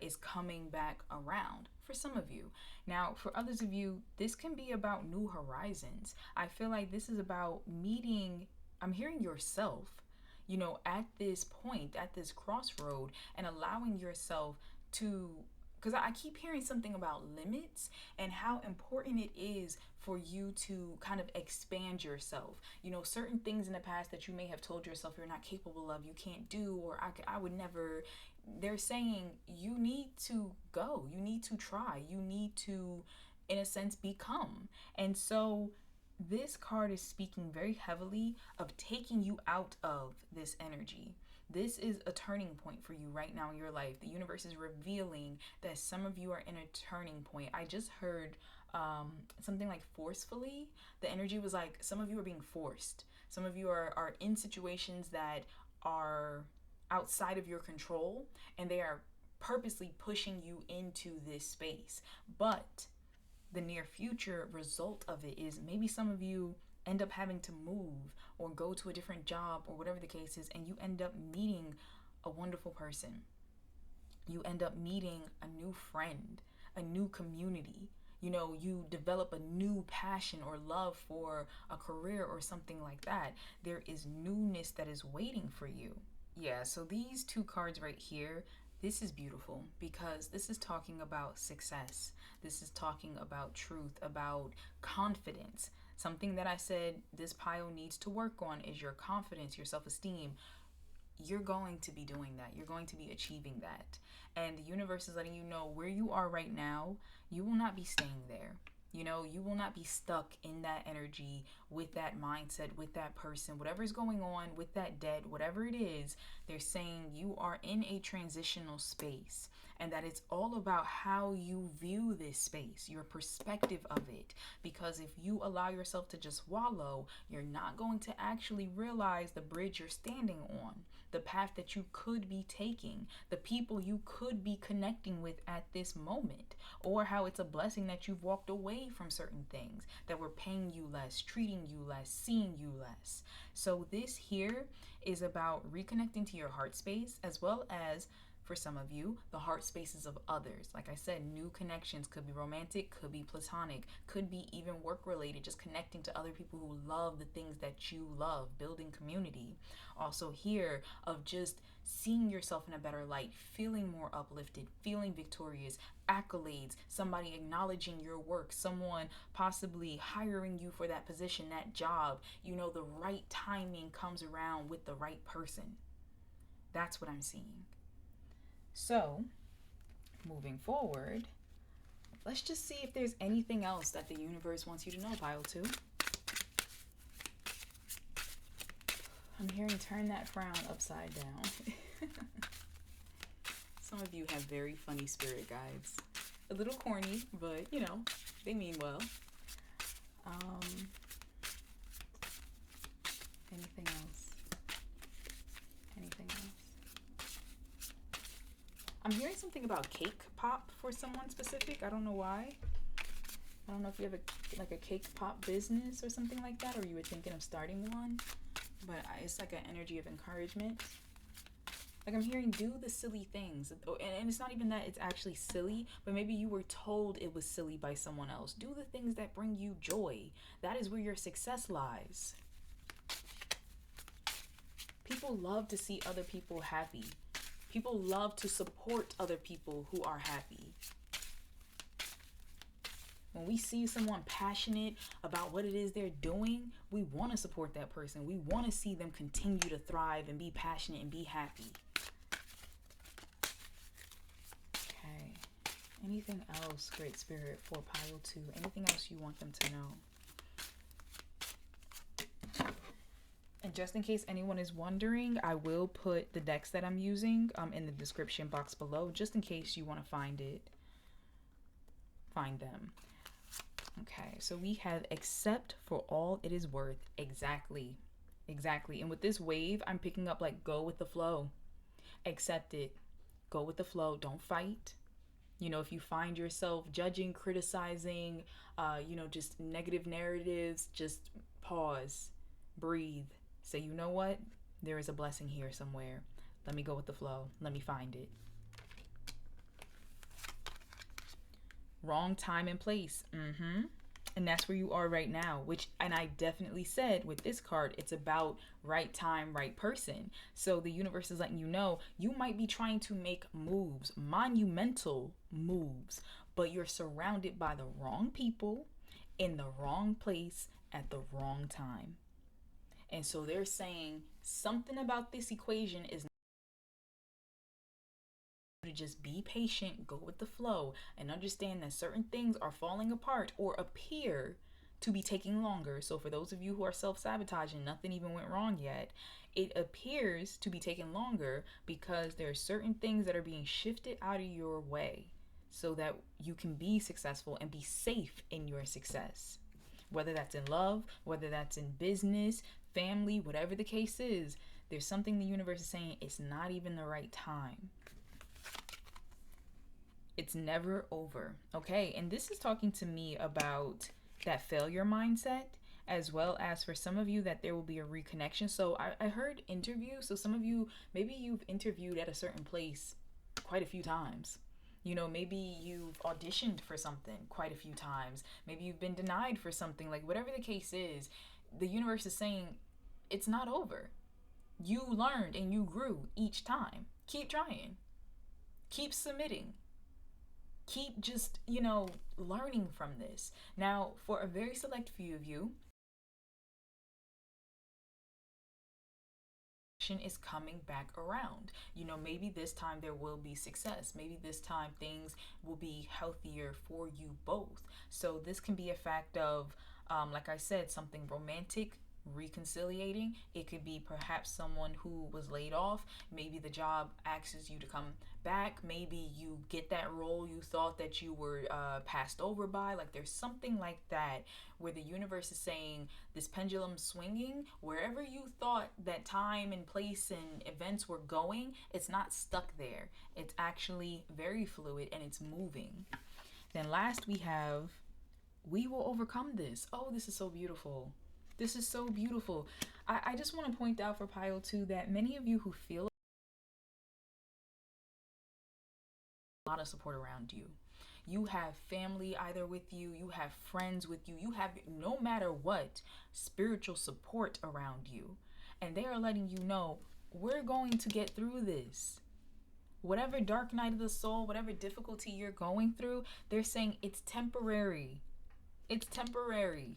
is coming back around for some of you. Now, for others of you, this can be about new horizons. I feel like this is about meeting, I'm hearing yourself, at this point, at this crossroad, and allowing yourself to, because I keep hearing something about limits and how important it is for you to kind of expand yourself. Certain things in the past that you may have told yourself you're not capable of, you can't do, or I would never. They're saying you need to go, you need to try, you need to, in a sense, become. And so this card is speaking very heavily of taking you out of this energy. This is a turning point for you right now in your life. The universe is revealing that some of you are in a turning point. I just heard something like forcefully. The energy was like some of you are being forced. Some of you are in situations that are outside of your control, and they are purposely pushing you into this space. But the near future result of it is maybe some of you end up having to move or go to a different job or whatever the case is, and you end up meeting a wonderful person. You end up meeting a new friend, a new community. You develop a new passion or love for a career or something like that. There is newness that is waiting for you. Yeah, so these two cards right here, this is beautiful because this is talking about success. This is talking about truth, about confidence. Something that I said this pile needs to work on is your confidence, your self-esteem. You're going to be doing that. You're going to be achieving that. And the universe is letting you know where you are right now, you will not be staying there. You will not be stuck in that energy, with that mindset, with that person, whatever's going on, with that debt, whatever it is. They're saying you are in a transitional space, and that it's all about how you view this space, your perspective of it. Because if you allow yourself to just wallow, you're not going to actually realize the bridge you're standing on, the path that you could be taking, the people you could be connecting with at this moment, or how it's a blessing that you've walked away from certain things that were paying you less, treating you less, seeing you less. So this here is about reconnecting to your heart space, as well as, for some of you, the heart spaces of others. Like I said, new connections could be romantic, could be platonic, could be even work related, just connecting to other people who love the things that you love, building community. Also here of just seeing yourself in a better light, feeling more uplifted, feeling victorious, accolades, somebody acknowledging your work, someone possibly hiring you for that position, that job. The right timing comes around with the right person. That's what I'm seeing. So, moving forward, let's just see if there's anything else that the universe wants you to know, pile 2. I'm hearing turn that frown upside down. Some of you have very funny spirit guides. A little corny, but they mean well. Anything else? Anything else? I'm hearing something about cake pop for someone specific. I don't know why. I don't know if you have a cake pop business or something like that, or you were thinking of starting one. But it's like an energy of encouragement. Like I'm hearing do the silly things. And it's not even that it's actually silly, but maybe you were told it was silly by someone else. Do the things that bring you joy. That is where your success lies. People love to see other people happy. People love to support other people who are happy. When we see someone passionate about what it is they're doing, we want to support that person. We want to see them continue to thrive and be passionate and be happy. Okay. Anything else, Great Spirit, for pile 2? Anything else you want them to know? And just in case anyone is wondering, I will put the decks that I'm using in the description box below, just in case you want to find them. Okay, so we have accept for all it is worth. Exactly. And with this wave, I'm picking up like go with the flow. Accept it. Go with the flow. Don't fight. You know, if you find yourself judging, criticizing, just negative narratives, just pause, breathe, say, you know what? There is a blessing here somewhere. Let me go with the flow. Let me find it. Wrong time and place. And that's where you are right now, and I definitely said with this card, it's about right time, right person. So the universe is letting you know you might be trying to make moves, monumental moves, but you're surrounded by the wrong people in the wrong place at the wrong time. And so they're saying something about this equation is to just be patient, go with the flow, and understand that certain things are falling apart or appear to be taking longer. So for those of you who are self-sabotaging, nothing even went wrong yet. It appears to be taking longer because there are certain things that are being shifted out of your way so that you can be successful and be safe in your success. Whether that's in love, whether that's in business, family, whatever the case is, there's something the universe is saying it's not even the right time. It's never over. Okay. And this is talking to me about that failure mindset, as well as for some of you that there will be a reconnection. So I heard interview. So some of you, maybe you've interviewed at a certain place quite a few times. You know, maybe you've auditioned for something quite a few times. Maybe you've been denied for something. Like whatever the case is, the universe is saying it's not over. You learned and you grew each time. Keep trying. Keep submitting. Keep just, learning from this. Now, for a very select few of you, is coming back around. Maybe this time there will be success. Maybe this time things will be healthier for you both. So this can be a fact of, like I said, something romantic, reconciliating. It could be perhaps someone who was laid off. Maybe the job asks you to come back. Maybe you get that role you thought that you were passed over by. Like there's something like that where the universe is saying this pendulum swinging. Wherever you thought that time and place and events were going, it's not stuck there. It's actually very fluid and it's moving. Then last we have, we will overcome this. Oh, this is so beautiful. This is so beautiful. I just want to point out for pile 2 that many of you who feel a lot of support around you. You have family either with you, you have friends with you, you have, no matter what, spiritual support around you. And they are letting you know, we're going to get through this. Whatever dark night of the soul, whatever difficulty you're going through, they're saying it's temporary. It's temporary.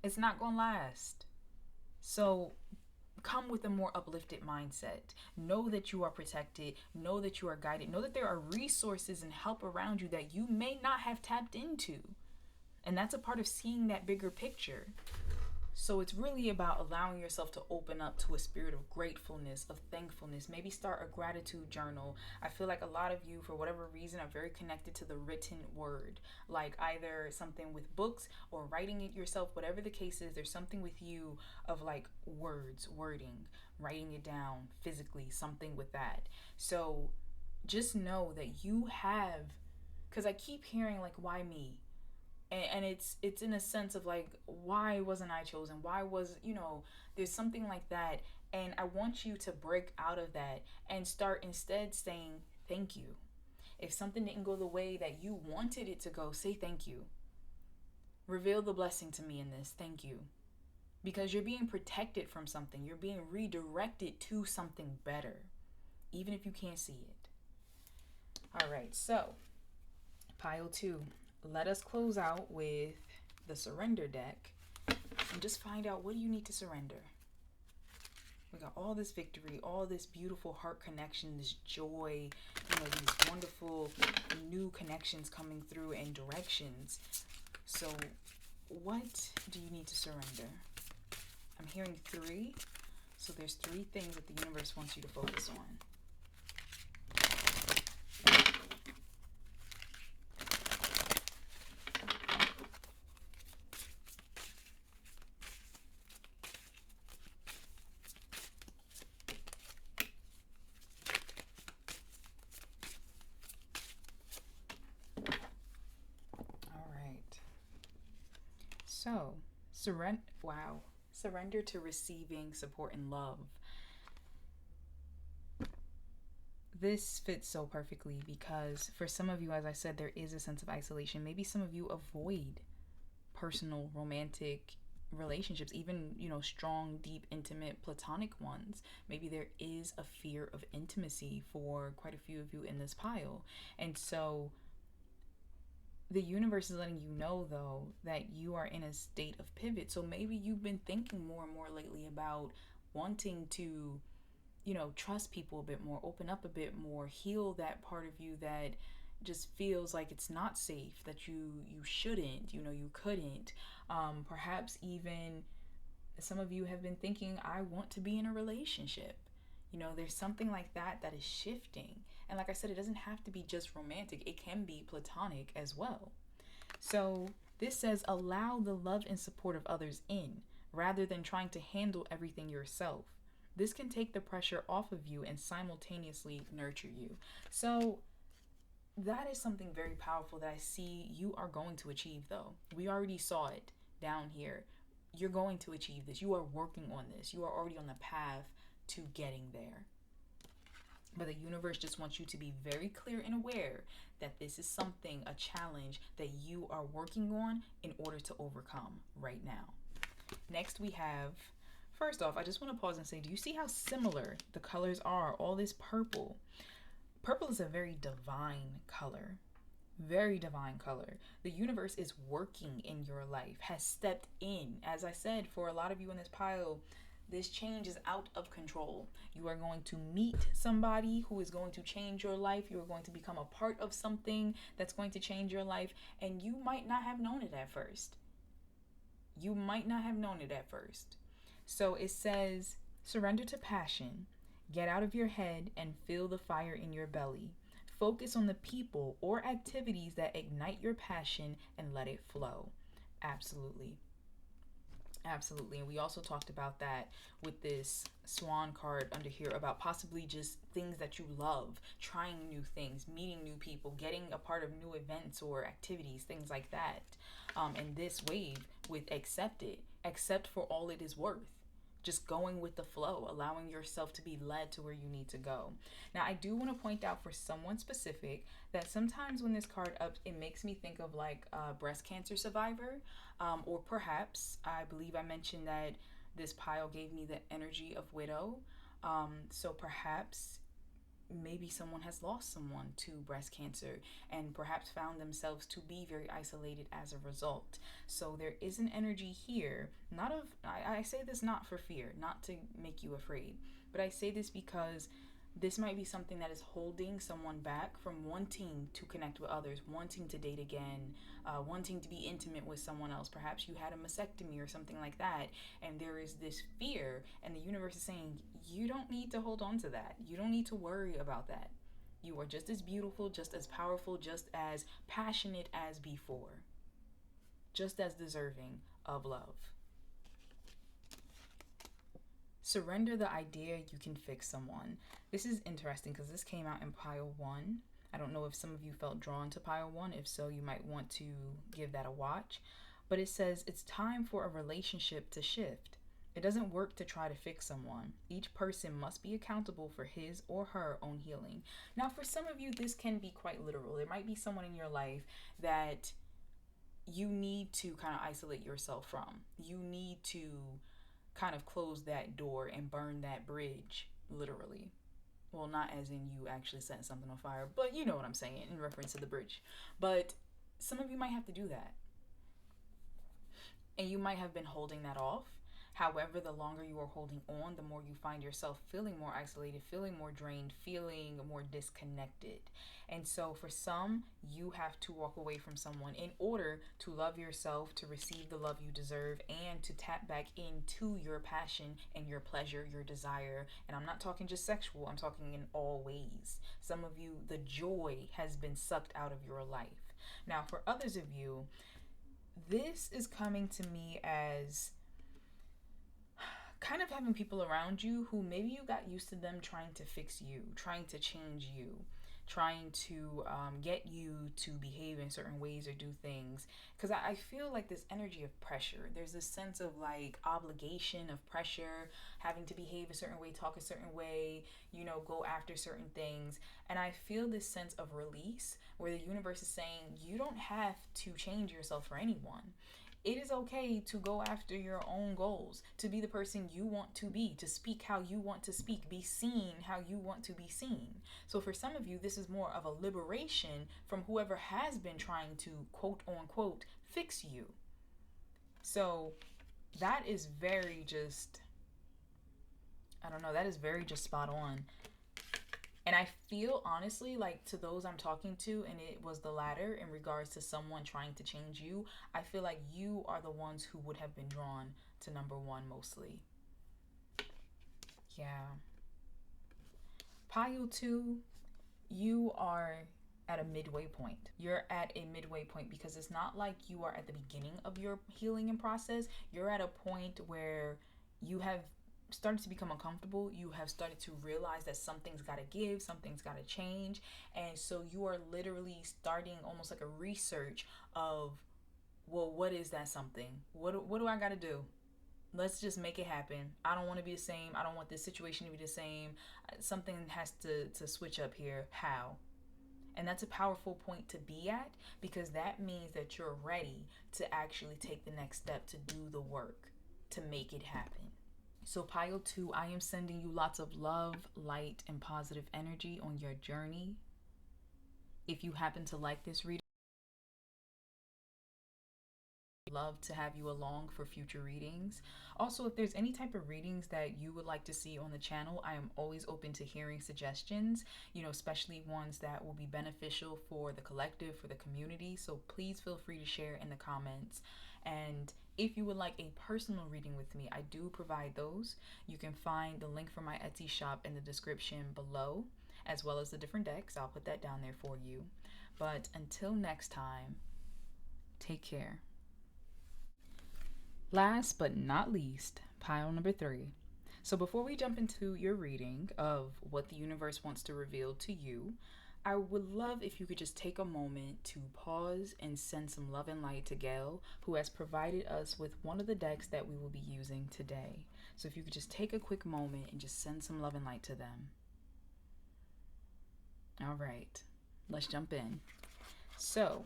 It's not going to last. So come with a more uplifted mindset. Know that you are protected. Know that you are guided. Know that there are resources and help around you that you may not have tapped into. And that's a part of seeing that bigger picture. So it's really about allowing yourself to open up to a spirit of gratefulness, of thankfulness. Maybe start a gratitude journal. I feel like a lot of you, for whatever reason, are very connected to the written word, like either something with books or writing it yourself. Whatever the case is, there's something with you of like words, wording, writing it down physically, something with that. So just know that you have, because I keep hearing like, why me? And it's in a sense of like, why wasn't I chosen? Why was, there's something like that. And I want you to break out of that and start instead saying thank you. If something didn't go the way that you wanted it to go, say thank you. Reveal the blessing to me in this. Thank you. Because you're being protected from something. You're being redirected to something better, even if you can't see it. All right, so pile 2. Let us close out with the surrender deck and just find out, what do you need to surrender? We got all this victory, all this beautiful heart connection, this joy, these wonderful new connections coming through and directions. So what do you need to surrender? I'm hearing 3. So there's 3 things that the universe wants you to focus on. Surrender to receiving support and love. This fits so perfectly because for some of you, as I said, there is a sense of isolation. Maybe some of you avoid personal, romantic relationships, even, strong, deep, intimate, platonic ones. Maybe there is a fear of intimacy for quite a few of you in this pile. And so the universe is letting you know, though, that you are in a state of pivot. So maybe you've been thinking more and more lately about wanting to, trust people a bit more, open up a bit more, heal that part of you that just feels like it's not safe, that you shouldn't, you couldn't. Perhaps even some of you have been thinking, I want to be in a relationship. There's something like that is shifting. And like I said, it doesn't have to be just romantic, it can be platonic as well. So this says, allow the love and support of others in, rather than trying to handle everything yourself. This can take the pressure off of you and simultaneously nurture you. So that is something very powerful that I see you are going to achieve, though. We already saw it down here. You're going to achieve this. You are working on this. You are already on the path to getting there. But the universe just wants you to be very clear and aware that this is something, a challenge that you are working on in order to overcome right now. Next, we have, first off, I just want to pause and say, do you see how similar the colors are? All this purple. Purple is a very divine color. Very divine color. The universe is working in your life, has stepped in. As I said, for a lot of you in this pile, this change is out of control. You are going to meet somebody who is going to change your life. You are going to become a part of something that's going to change your life. And you might not have known it at first. You might not have known it at first. So it says, surrender to passion. Get out of your head and feel the fire in your belly. Focus on the people or activities that ignite your passion and let it flow. Absolutely. Absolutely. And we also talked about that with this swan card under here about possibly just things that you love, trying new things, meeting new people, getting a part of new events or activities, things like that. And this wave with accept it, accept for all it is worth. Just going with the flow, allowing yourself to be led to where you need to go. Now, I do want to point out for someone specific that sometimes when this card up, it makes me think of like a breast cancer survivor, or perhaps I believe I mentioned that this pile gave me the energy of widow. So perhaps maybe someone has lost someone to breast cancer and perhaps found themselves to be very isolated as a result. So there is an energy here, not of, I say this not for fear, not to make you afraid, but I say this because this might be something that is holding someone back from wanting to connect with others, wanting to date again, wanting to be intimate with someone else. Perhaps you had a mastectomy or something like that, and there is this fear, and the universe is saying, you don't need to hold on to that. You don't need to worry about that. You are just as beautiful, just as powerful, just as passionate as before, just as deserving of love. Surrender the idea you can fix someone. This is interesting because this came out in pile 1. I don't know if some of you felt drawn to pile 1. If so, you might want to give that a watch. But it says it's time for a relationship to shift. It doesn't work to try to fix someone. Each person must be accountable for his or her own healing. Now, for some of you, this can be quite literal. There might be someone in your life that you need to kind of isolate yourself from. You need to kind of close that door and burn that bridge, literally. Well, not as in you actually setting something on fire, but you know what I'm saying in reference to the bridge. But some of you might have to do that. And you might have been holding that off. However, the longer you are holding on, the more you find yourself feeling more isolated, feeling more drained, feeling more disconnected. And so for some, you have to walk away from someone in order to love yourself, to receive the love you deserve, and to tap back into your passion and your pleasure, your desire. And I'm not talking just sexual, I'm talking in all ways. Some of you, the joy has been sucked out of your life. Now, for others of you, this is coming to me as kind of having people around you who maybe you got used to them trying to fix you, trying to change you. trying to get you to behave in certain ways or do things. Because I feel like this energy of pressure, there's this sense of like obligation, of pressure, having to behave a certain way, talk a certain way, you know, go after certain things. And I feel this sense of release where the universe is saying you don't have to change yourself for anyone. It is okay to go after your own goals, to be the person you want to be, to speak how you want to speak, be seen how you want to be seen. So for some of you, this is more of a liberation from whoever has been trying to quote unquote fix you. So that is very just, I don't know, that is very just spot on. And I feel honestly like to those I'm talking to, and it was the latter in regards to someone trying to change you, I feel like you are the ones who would have been drawn to number one mostly. Yeah. Pile 2, you are at a midway point. You're at a midway point because it's not like you are at the beginning of your healing and process. You're at a point where you have started to become uncomfortable. You have started to realize that something's got to give, something's got to change. And so you are literally starting almost like a research of, well, what is that something? What do I got to do? Let's just make it happen. I don't want to be the same. I don't want this situation to be the same. Something has to switch up here. How? And that's a powerful point to be at because that means that you're ready to actually take the next step to do the work to make it happen. So, pile 2, I am sending you lots of love, light, and positive energy on your journey. If you happen to like this reading, love to have you along for future readings. Also, if there's any type of readings that you would like to see on the channel, I am always open to hearing suggestions, you know, especially ones that will be beneficial for the collective, for the community. So please feel free to share in the comments. And if you would like a personal reading with me, I do provide those. You can find the link for my Etsy shop in the description below, as well as the different decks. I'll put that down there for you. But until next time, take care. Last but not least, pile number 3. So before we jump into your reading of what the universe wants to reveal to you, I would love if you could just take a moment to pause and send some love and light to Gayle, who has provided us with one of the decks that we will be using today. So if you could just take a quick moment and just send some love and light to them. All right, let's jump in. So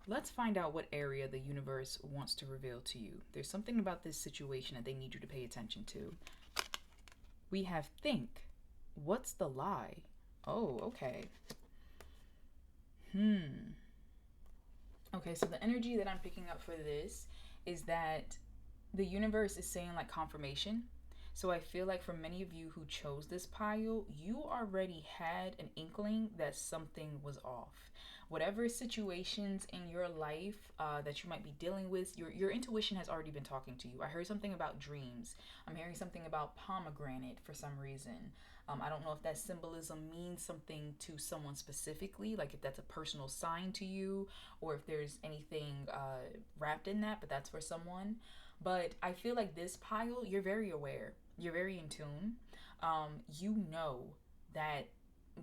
let's find out what area the universe wants to reveal to you. There's something about this situation that they need you to pay attention to. We have think. What's the lie? Oh, okay. Okay, so the energy that I'm picking up for this is that the universe is saying like confirmation. So I feel like for many of you who chose this pile, you already had an inkling that something was off. Whatever situations in your life that you might be dealing with, your intuition has already been talking to you. I heard something about dreams. I'm hearing something about pomegranate for some reason. I don't know if that symbolism means something to someone specifically, like if that's a personal sign to you, or if there's anything wrapped in that, but that's for someone. But I feel like this pile, you're very aware. You're very in tune. You know that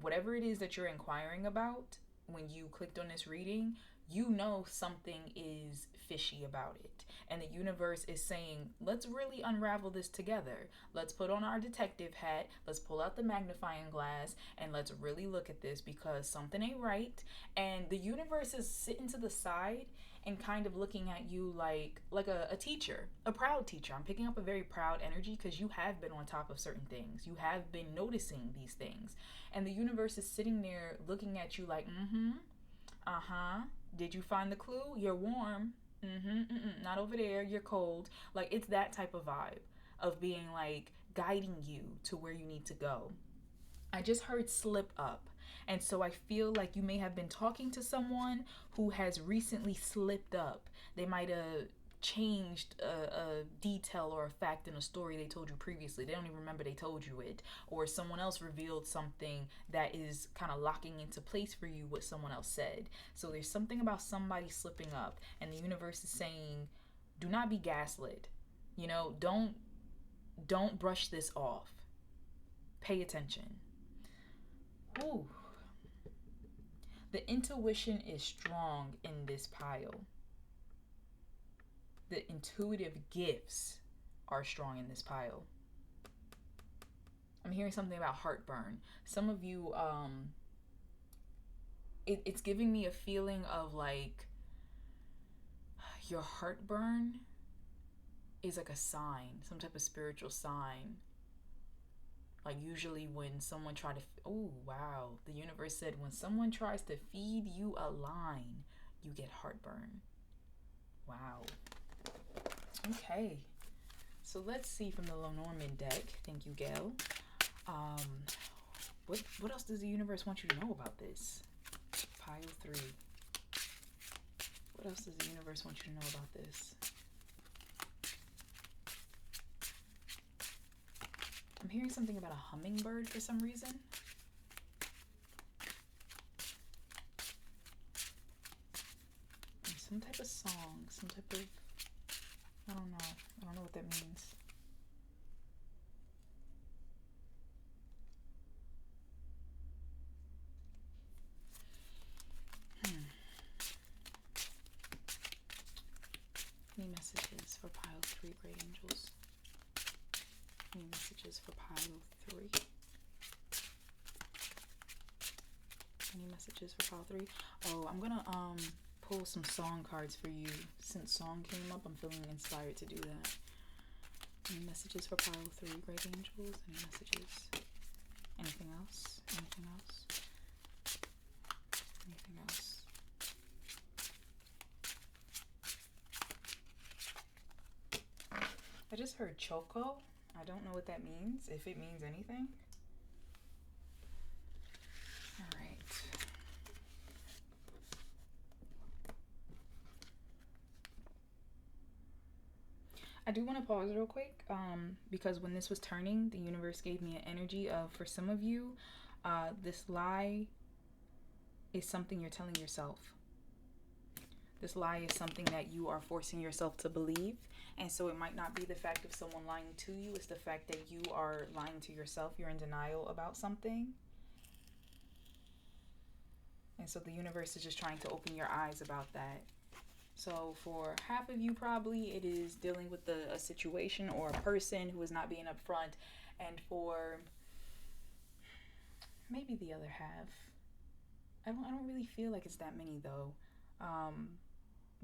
whatever it is that you're inquiring about, when you clicked on this reading, you know something is fishy about it. And the universe is saying, let's really unravel this together. Let's put on our detective hat. Let's pull out the magnifying glass and let's really look at this because something ain't right. And the universe is sitting to the side and kind of looking at you like a teacher, a proud teacher. I'm picking up a very proud energy because you have been on top of certain things. You have been noticing these things. And the universe is sitting there looking at you like, did you find the clue? You're warm. Not over there. You're cold. Like it's that type of vibe of being like guiding you to where you need to go. I just heard slip up. And so I feel like you may have been talking to someone who has recently slipped up. They might have changed a detail or a fact in a story they told you previously. They don't even remember they told you it. Or someone else revealed something that is kind of locking into place for you what someone else said. So there's something about somebody slipping up, and the universe is saying, do not be gaslit. You know, don't brush this off. Pay attention. Ooh. The intuition is strong in this pile. The intuitive gifts are strong in this pile. I'm hearing something about heartburn. Some of you, it's giving me a feeling of like your heartburn is like a sign, some type of spiritual sign. Like usually when someone oh wow, the universe said when someone tries to feed you a line, you get heartburn. Wow. Okay. So let's see from the Lenormand deck. Thank you, Gayle. What else does the universe want you to know about this? Pile 3. What else does the universe want you to know about this? I'm hearing something about a hummingbird for some reason. And some type of song, some type of, I don't know what that means. Any messages for pile 3, great angels? Any messages for pile 3? Any messages for pile 3? Oh, I'm gonna pull some song cards for you. Since song came up, I'm feeling inspired to do that. Any messages for pile 3, great angels? Any messages? Anything else? Anything else? Anything else? I just heard choco. I don't know what that means, if it means anything. All right. I do want to pause real quick because when this was turning, the universe gave me an energy of, for some of you, this lie is something you're telling yourself. This lie is something that you are forcing yourself to believe. And so it might not be the fact of someone lying to you. It's the fact that you are lying to yourself. You're in denial about something. And so the universe is just trying to open your eyes about that. So for half of you, probably it is dealing with a situation or a person who is not being upfront. And for maybe the other half, I don't really feel like it's that many though.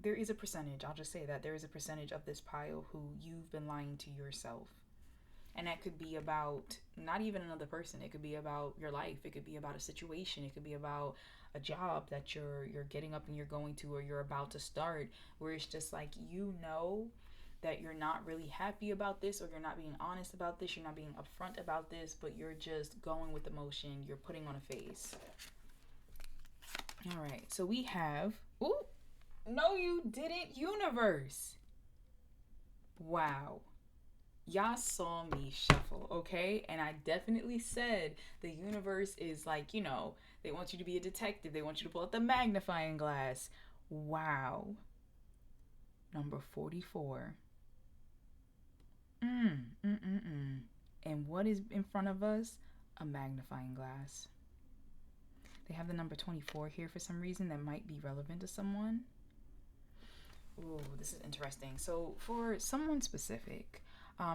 There is a percentage, I'll just say that there is a percentage of this pile who you've been lying to yourself. And that could be about not even another person. It could be about your life. It could be about a situation. It could be about a job that you're getting up and you're going to, or you're about to start, where it's just like, you know that you're not really happy about this, or you're not being honest about this, you're not being upfront about this, but you're just going with the motion. You're putting on a face. All right, so we have, ooh, no you didn't, universe. Wow. Y'all saw me shuffle, okay? And I definitely said the universe is like, you know, they want you to be a detective. They want you to pull out the magnifying glass. Wow. Number 44. And what is in front of us? A magnifying glass. They have the number 24 here for some reason that might be relevant to someone. Ooh, this is interesting. So for someone specific,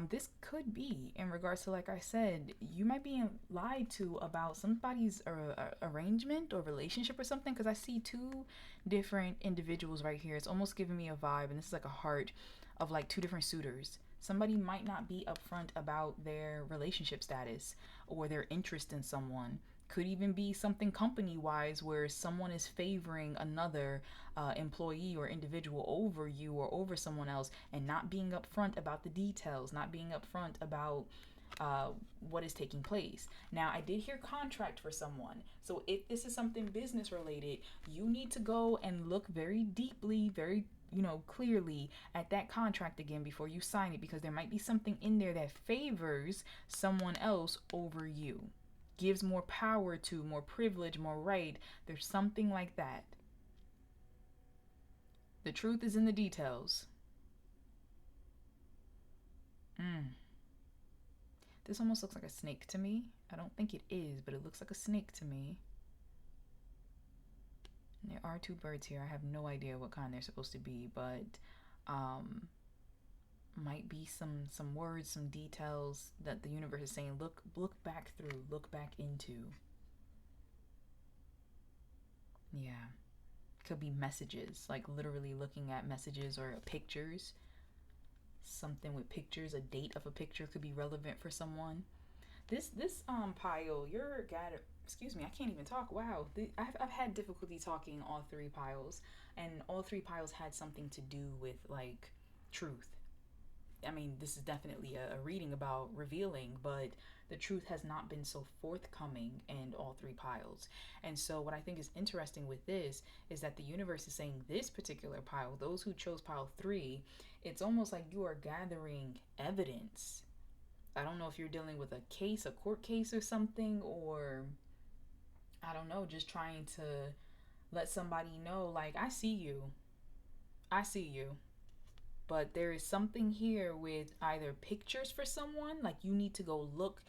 this could be in regards to, like I said, you might be lied to about somebody's arrangement or relationship or something, because I see two different individuals right here. It's almost giving me a vibe, and this is like a heart of like two different suitors. Somebody might not be upfront about their relationship status or their interest in someone. Could even be something company-wise where someone is favoring another employee or individual over you or over someone else, and not being upfront about the details, not being upfront about what is taking place. Now, I did hear contract for someone. So if this is something business related, you need to go and look very deeply, very clearly at that contract again before you sign it, because there might be something in there that favors someone else over you. Gives more power to, more privilege, more right. There's something like that. The truth is in the details. This almost looks like a snake to me. I don't think it is, but it looks like a snake to me. There are two birds here. I have no idea what kind they're supposed to be, but might be some words, some details that the universe is saying, look back through, look back into. Yeah. Could be messages, like literally looking at messages or pictures. Something with pictures, a date of a picture could be relevant for someone. This pile, you're gather. Excuse me, I can't even talk. Wow, I've had difficulty talking all three piles, and all three piles had something to do with like truth. I mean, this is definitely a reading about revealing, but the truth has not been so forthcoming in all three piles. And so, what I think is interesting with this is that the universe is saying this particular pile, those who chose pile three, it's almost like you are gathering evidence. I don't know if you're dealing with a case, a court case or something, or I don't know, just trying to let somebody know, like, I see you. I see you. But there is something here with either pictures for someone, like you need to go look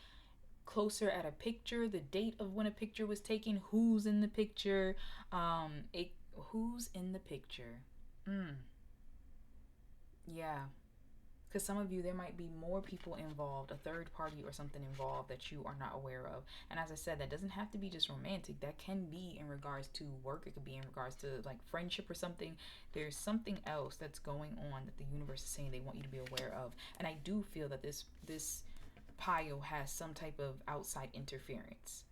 closer at a picture, the date of when a picture was taken, who's in the picture, who's in the picture. Yeah, because some of you, there might be more people involved, a third party or something involved that you are not aware of. And as I said, that doesn't have to be just romantic. That can be in regards to work. It could be in regards to like friendship or something. There's something else that's going on that the universe is saying they want you to be aware of. And I do feel that this pile has some type of outside interference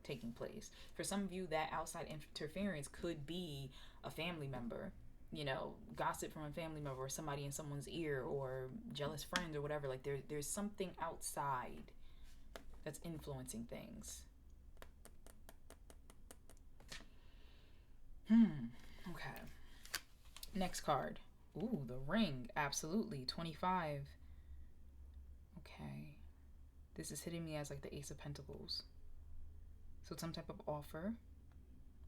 taking place. For some of you, that outside interference could be a family member, gossip from a family member or somebody in someone's ear or jealous friends or whatever. Like there's something outside that's influencing things. Okay. Next card. Ooh, the ring. Absolutely. 25. Okay. This is hitting me as like the Ace of Pentacles. So some type of offer.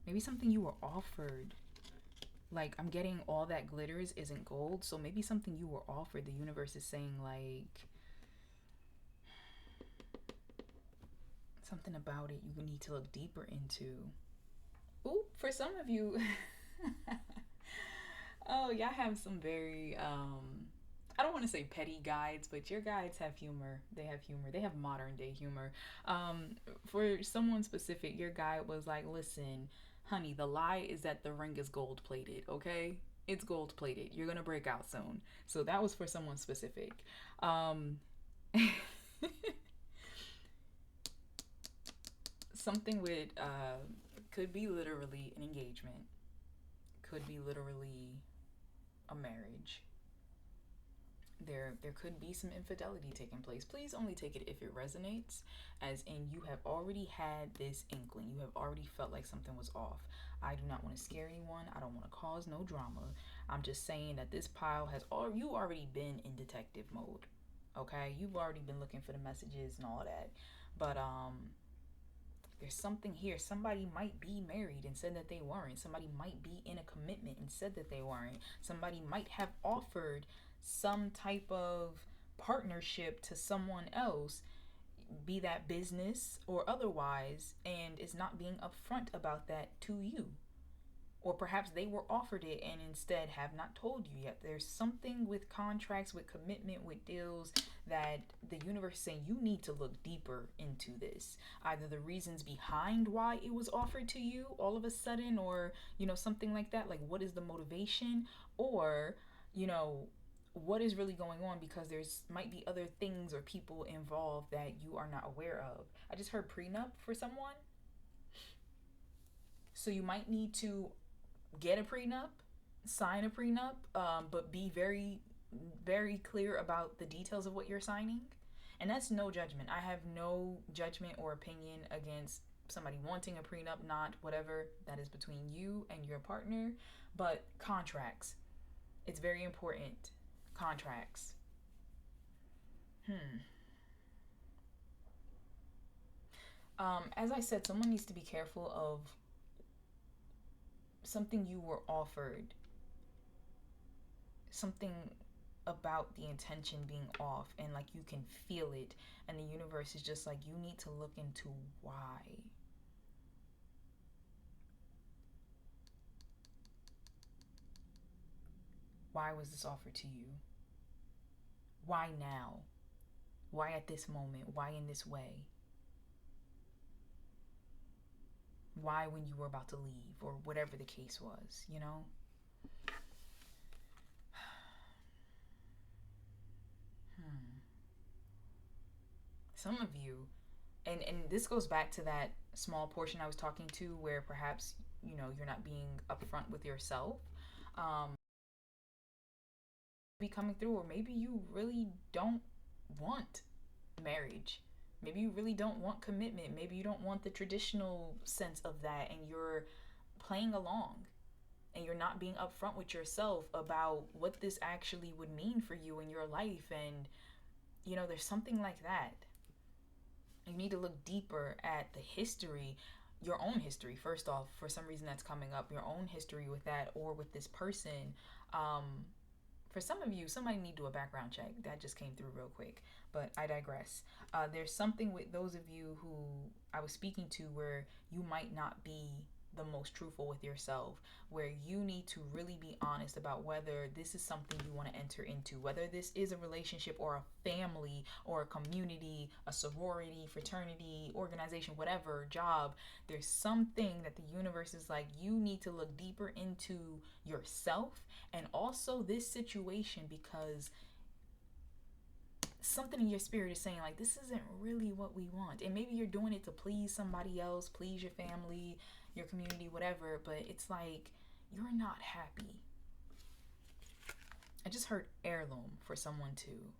Maybe something you were offered. Like, I'm getting all that glitters isn't gold. So maybe something you were offered, the universe is saying, like, something about it you need to look deeper into. Ooh, for some of you, oh, y'all have some very, I don't want to say petty guides, but your guides have humor. They have humor. They have modern day humor. For someone specific, your guide was like, listen, honey, the lie is that the ring is gold plated, okay? It's gold plated. You're going to break out soon. So that was for someone specific. Something with, could be literally an engagement, could be literally a marriage. There could be some infidelity taking place. Please only take it if it resonates, as in you have already had this inkling. You have already felt like something was off. I do not want to scare anyone. I don't want to cause no drama. I'm just saying that this pile has you already been in detective mode. Okay? You've already been looking for the messages and all that. But there's something here. Somebody might be married and said that they weren't. Somebody might be in a commitment and said that they weren't. Somebody might have offered some type of partnership to someone else, be that business or otherwise, and is not being upfront about that to you. Or perhaps they were offered it and instead have not told you yet. There's something with contracts, with commitment, with deals that the universe is saying you need to look deeper into this. Either the reasons behind why it was offered to you all of a sudden, or, something like that. Like, what is the motivation? Or, what is really going on, because there's might be other things or people involved that you are not aware of. I just heard prenup for someone. So you might need to get a prenup, sign a prenup, but be very, very clear about the details of what you're signing. And that's no judgment. I have no judgment or opinion against somebody wanting a prenup, not whatever. That is between you and your partner. But contracts, it's very important. Contracts. As I said, someone needs to be careful of something you were offered, something about the intention being off, and like you can feel it, and the universe is just like, you need to look into why. Why was this offered to you? Why now? Why at this moment? Why in this way? Why when you were about to leave, or whatever the case was, you know? Some of you, and this goes back to that small portion I was talking to where perhaps, you're not being upfront with yourself. Be coming through, or maybe you really don't want marriage. Maybe you really don't want commitment. Maybe you don't want the traditional sense of that, and you're playing along, and you're not being upfront with yourself about what this actually would mean for you in your life. And there's something like that. You need to look deeper at the history, your own history first off. For some reason that's coming up, your own history with that or with this person. For some of you, somebody need to do a background check. That just came through real quick, but I digress. There's something with those of you who I was speaking to where you might not be the most truthful with yourself, where you need to really be honest about whether this is something you want to enter into, whether this is a relationship or a family or a community, a sorority, fraternity, organization, whatever, job. There's something that the universe is like, you need to look deeper into yourself and also this situation, because something in your spirit is saying like, this isn't really what we want. And maybe you're doing it to please somebody else, please your family, your community, whatever, but it's like you're not happy. I just heard heirloom for someone too.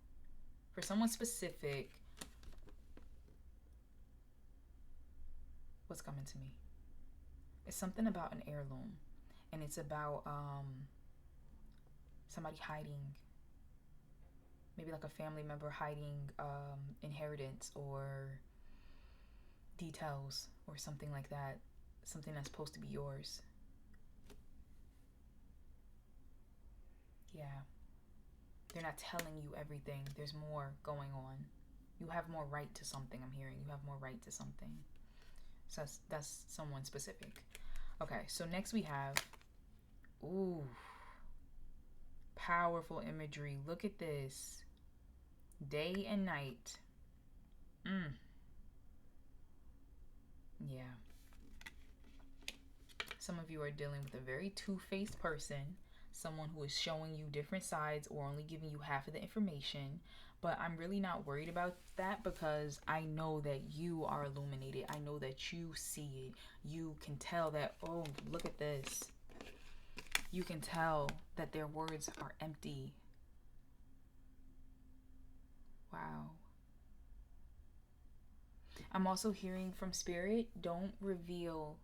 For someone specific. What's coming to me? It's something about an heirloom. And it's about somebody hiding, maybe like a family member hiding inheritance or details or something like that. Something that's supposed to be yours. Yeah. They're not telling you everything. There's more going on. You have more right to something, I'm hearing. You have more right to something. So that's someone specific. Okay, so next we have, ooh, powerful imagery. Look at this. Day and night. Yeah. Some of you are dealing with a very two-faced person, someone who is showing you different sides or only giving you half of the information. But I'm really not worried about that, because I know that you are illuminated. I know that you see it. You can tell that, oh, look at this. You can tell that their words are empty. Wow. I'm also hearing from spirit, don't reveal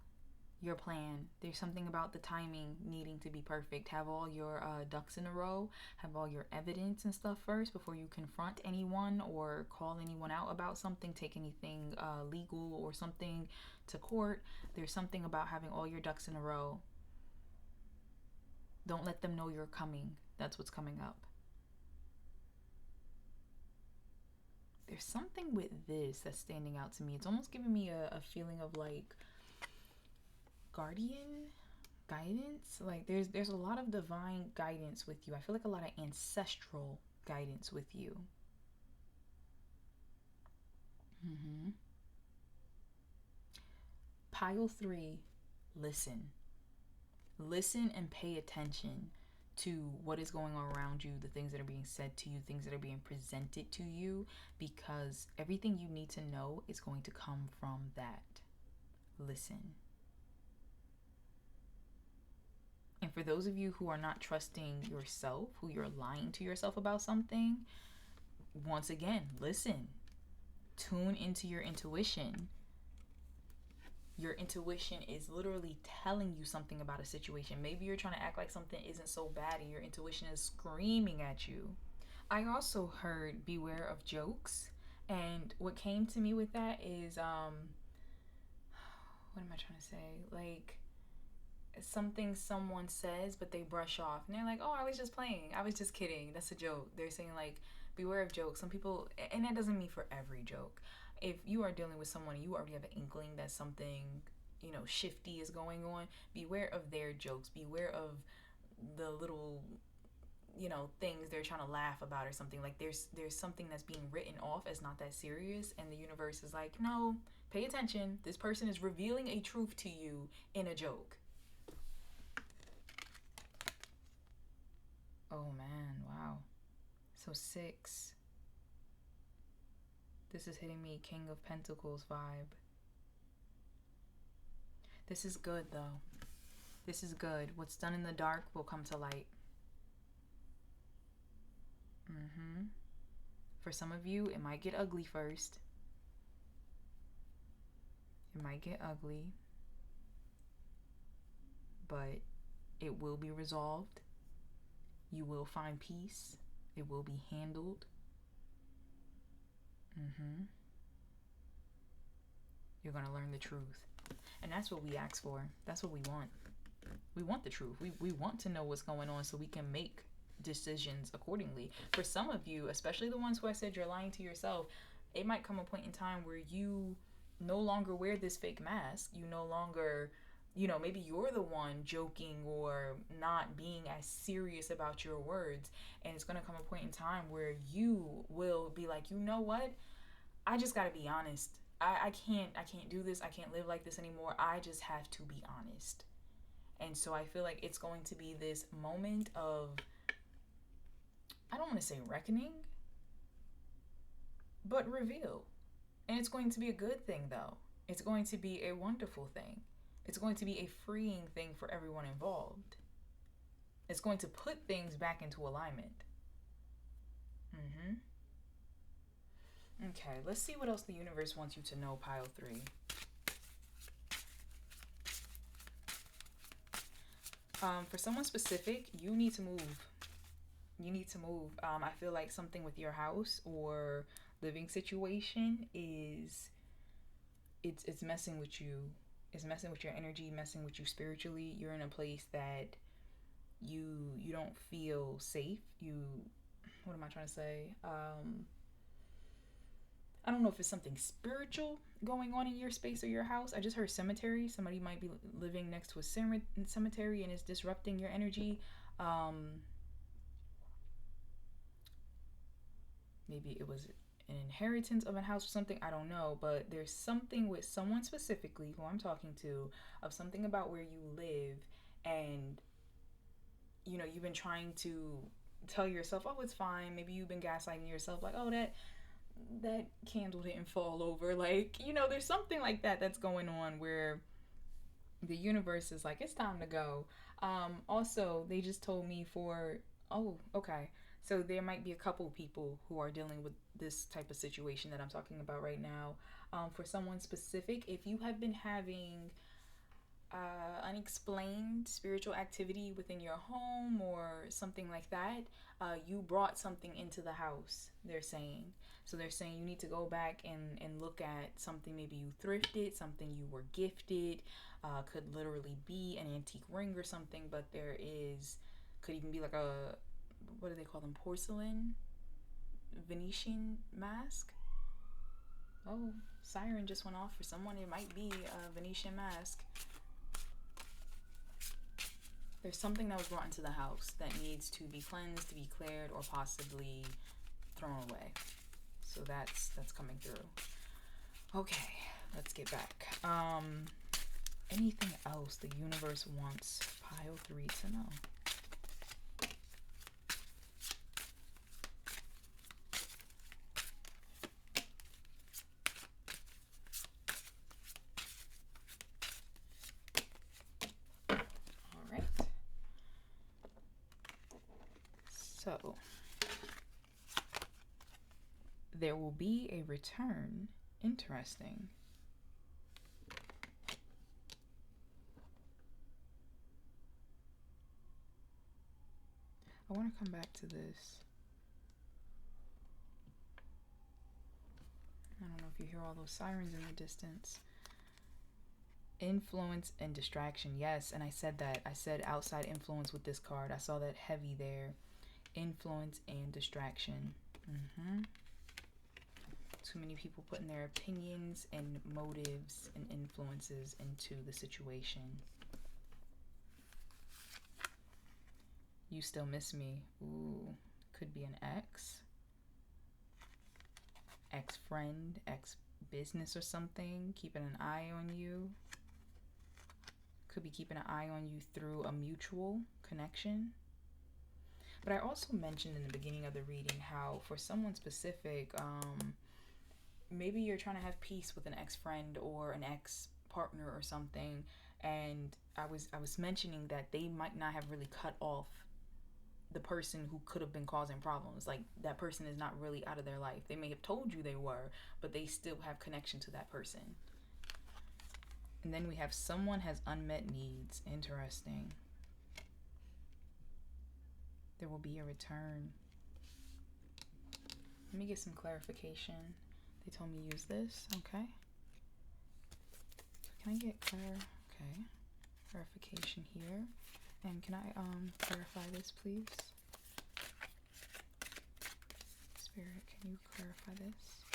your plan. There's something about the timing needing to be perfect. Have all your ducks in a row. Have all your evidence and stuff first before you confront anyone or call anyone out about something, take anything legal or something to court. There's something about having all your ducks in a row. Don't let them know you're coming. That's what's coming up. There's something with this that's standing out to me. It's almost giving me a feeling of like guardian guidance. Like there's a lot of divine guidance with you. I feel like a lot of ancestral guidance with you. Pile 3, listen. Listen and pay attention to what is going on around you, the things that are being said to you, things that are being presented to you, because everything you need to know is going to come from that. Listen. And for those of you who are not trusting yourself, who you're lying to yourself about something, once again, listen. Tune into your intuition. Your intuition is literally telling you something about a situation. Maybe you're trying to act like something isn't so bad and your intuition is screaming at you. I also heard beware of jokes. And what came to me with that is, what am I trying to say? Like, something someone says, but they brush off. And they're like, oh, I was just playing. I was just kidding. That's a joke. They're saying, like, beware of jokes. Some people, and that doesn't mean for every joke. If you are dealing with someone and you already have an inkling that something, shifty is going on, beware of their jokes. Beware of the little things they're trying to laugh about or something. Like there's something that's being written off as not that serious, and the universe is like, no, pay attention. This person is revealing a truth to you in a joke. Oh man, wow. So 6. This is hitting me King of Pentacles vibe. This is good though. This is good. What's done in the dark will come to light. For some of you, it might get ugly first. It might get ugly. But it will be resolved. You will find peace. It will be handled. You're going to learn the truth. And that's what we ask for. That's what we want. We want the truth. We want to know what's going on so we can make decisions accordingly. For some of you, especially the ones who I said you're lying to yourself, it might come a point in time where you no longer wear this fake mask. You no longer, maybe you're the one joking or not being as serious about your words. And it's going to come a point in time where you will be like, you know what? I just got to be honest. I can't do this. I can't live like this anymore. I just have to be honest. And so I feel like it's going to be this moment of, I don't want to say reckoning, but reveal. And it's going to be a good thing though. It's going to be a wonderful thing. It's going to be a freeing thing for everyone involved. It's going to put things back into alignment. Okay, let's see what else the universe wants you to know, pile 3. For someone specific, you need to move. You need to move. I feel like something with your house or living situation is, it's messing with you. It's messing with your energy, messing with you spiritually. You're in a place that you don't feel safe. What am I trying to say? I don't know if it's something spiritual going on in your space or your house. I just heard cemetery. Somebody might be living next to a cemetery and it's disrupting your energy. Maybe it was an inheritance of a house or something. I don't know. But there's something with someone specifically who I'm talking to, of something about where you live, and you've been trying to tell yourself, oh, it's fine. Maybe you've been gaslighting yourself, like, oh, that candle didn't fall over. Like, there's something like that that's going on where the universe is like, it's time to go. Also, they just told me so there might be a couple people who are dealing with this type of situation that I'm talking about right now. For someone specific, if you have been having unexplained spiritual activity within your home or something like that, you brought something into the house, they're saying. So they're saying you need to go back and look at something maybe you thrifted, something you were gifted, could literally be an antique ring or something, but could even be like what do they call them? Porcelain? Venetian mask? Oh, siren just went off for someone. It might be a Venetian mask. There's something that was brought into the house that needs to be cleansed, to be cleared, or possibly thrown away. So that's coming through. Okay, let's get back. Anything else the universe wants pile 3 to know? So, there will be a return. Interesting. I want to come back to this. I don't know if you hear all those sirens in the distance. Influence and distraction. Yes, and I said that. I said outside influence with this card. I saw that heavy there. Influence and distraction. Too many people putting their opinions and motives and influences into the situation. You still miss me. Ooh, could be an ex, ex-friend, ex-business or something, keeping an eye on you. Could be keeping an eye on you through a mutual connection. But I also mentioned in the beginning of the reading how for someone specific, maybe you're trying to have peace with an ex-friend or an ex-partner or something, and I was mentioning that they might not have really cut off the person who could have been causing problems. Like, that person is not really out of their life. They may have told you they were, but they still have connection to that person. And then we have someone has unmet needs. Interesting. There will be a return. Let me get some clarification. They told me use this. Okay. Can I get clarification here? And can I clarify this, please? Spirit, can you clarify this?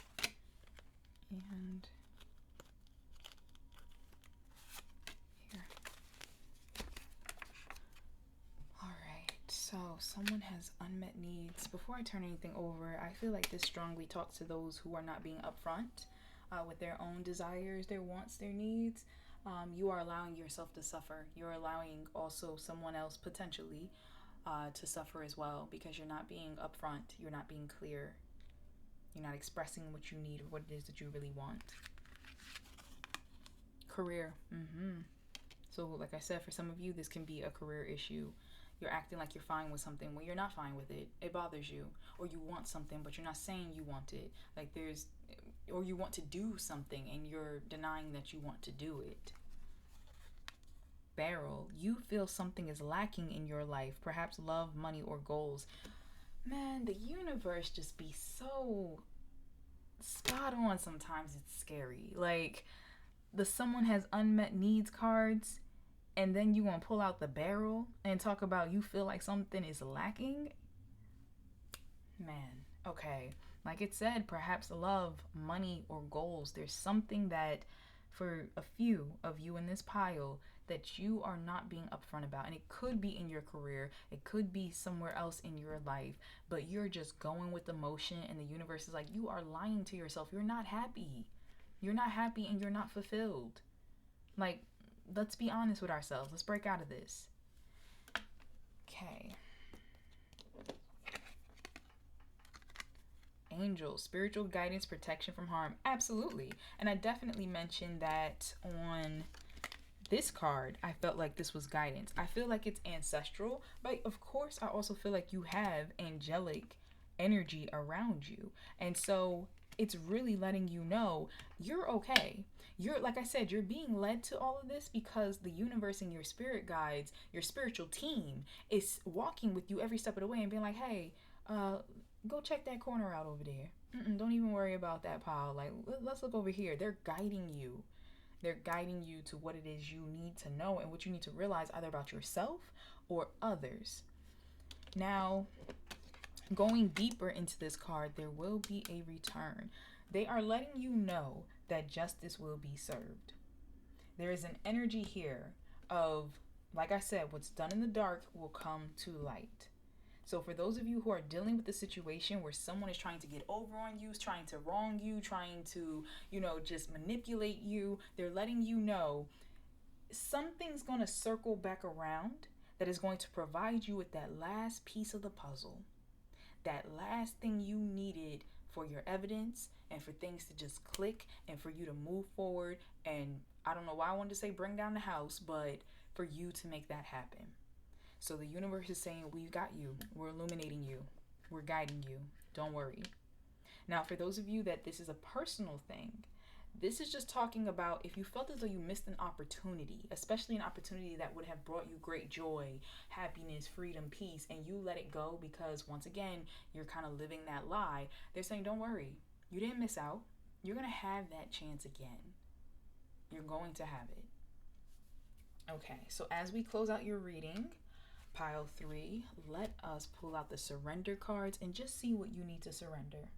And here. Alright, so someone has unmet needs. Before I turn anything over, I feel like this strongly talks to those who are not being upfront with their own desires, their wants, their needs. You are allowing yourself to suffer. You're allowing also someone else potentially to suffer as well, because you're not being upfront. You're not being clear. You're not expressing what you need or what it is that you really want. Career. So like I said, for some of you, this can be a career issue. You're acting like you're fine with something when you're not fine with it. It bothers you. Or you want something, but you're not saying you want it. Or you want to do something and you're denying that you want to do it. Barrel, you feel something is lacking in your life, perhaps love, money, or goals. Man, the universe just be so spot on sometimes. It's scary. Like, the someone has unmet needs cards, and then you want to pull out the barrel and talk about you feel like something is lacking. Man, okay. Like it said, perhaps love, money, or goals. There's something that for a few of you in this pile that you are not being upfront about. And it could be in your career. It could be somewhere else in your life. But you're just going with the motion, and the universe is like, you are lying to yourself. You're not happy. You're not happy and you're not fulfilled. Like, let's be honest with ourselves. Let's break out of this. Okay. Angels, spiritual guidance, protection from harm. Absolutely. And I definitely mentioned that on this card. I felt like this was guidance. I feel like it's ancestral, but of course I also feel like you have angelic energy around you. And so it's really letting you know you're okay. You're, like I said, you're being led to all of this because the universe and your spirit guides, your spiritual team, is walking with you every step of the way and being like, hey, go check that corner out over there. Don't even worry about that pile. Like, let's look over here. They're guiding you. They're guiding you to what it is you need to know and what you need to realize either about yourself or others. Now, going deeper into this card, there will be a return. They are letting you know that justice will be served. There is an energy here of, like I said, what's done in the dark will come to light. So for those of you who are dealing with the situation where someone is trying to get over on you, trying to wrong you, trying to, just manipulate you, they're letting you know something's going to circle back around that is going to provide you with that last piece of the puzzle. That last thing you needed for your evidence and for things to just click and for you to move forward. And I don't know why I wanted to say bring down the house, but for you to make that happen. So the universe is saying, we've got you. We're illuminating you. We're guiding you. Don't worry. Now, for those of you that this is a personal thing, this is just talking about if you felt as though you missed an opportunity, especially an opportunity that would have brought you great joy, happiness, freedom, peace, and you let it go because, once again, you're kind of living that lie. They're saying, don't worry. You didn't miss out. You're going to have that chance again. You're going to have it. Okay, so as we close out your reading, Pile 3, let us pull out the surrender cards and just see what you need to surrender.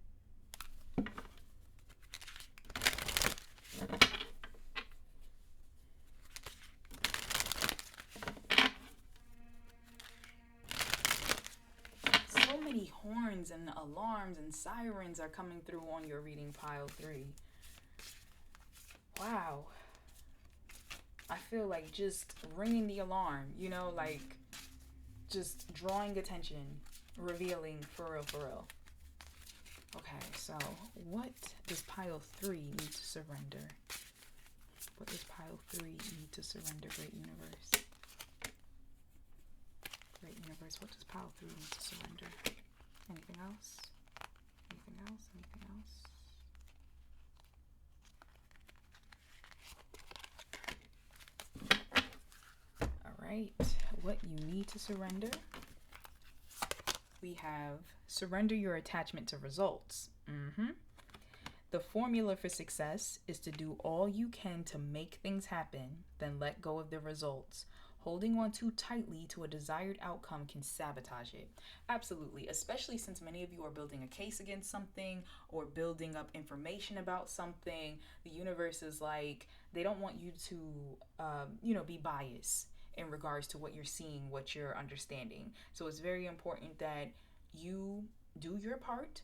and alarms and sirens are coming through on your reading pile 3. Wow. I feel like just ringing the alarm, you know, like just drawing attention, revealing, for real, for real. Okay, so what does pile 3 need to surrender? What does pile 3 need to surrender, Great Universe? Great Universe, what does pile 3 need to surrender? Anything else? Anything else? Anything else? All right, what you need to surrender. We have surrender your attachment to results. The formula for success is to do all you can to make things happen, then let go of the results. Holding on too tightly to a desired outcome can sabotage it. Absolutely, especially since many of you are building a case against something or building up information about something. The universe is like, they don't want you to, be biased in regards to what you're seeing, what you're understanding. So it's very important that you do your part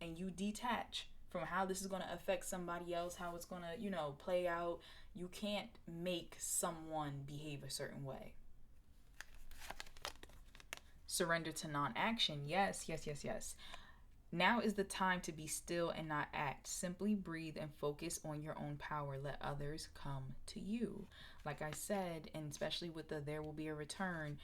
and you detach from how this is going to affect somebody else, how it's going to, play out. You can't make someone behave a certain way. Surrender to non-action. Yes. Now is the time to be still and not act. Simply breathe and focus on your own power. Let others come to you. Like I said, and especially with the there will be a return,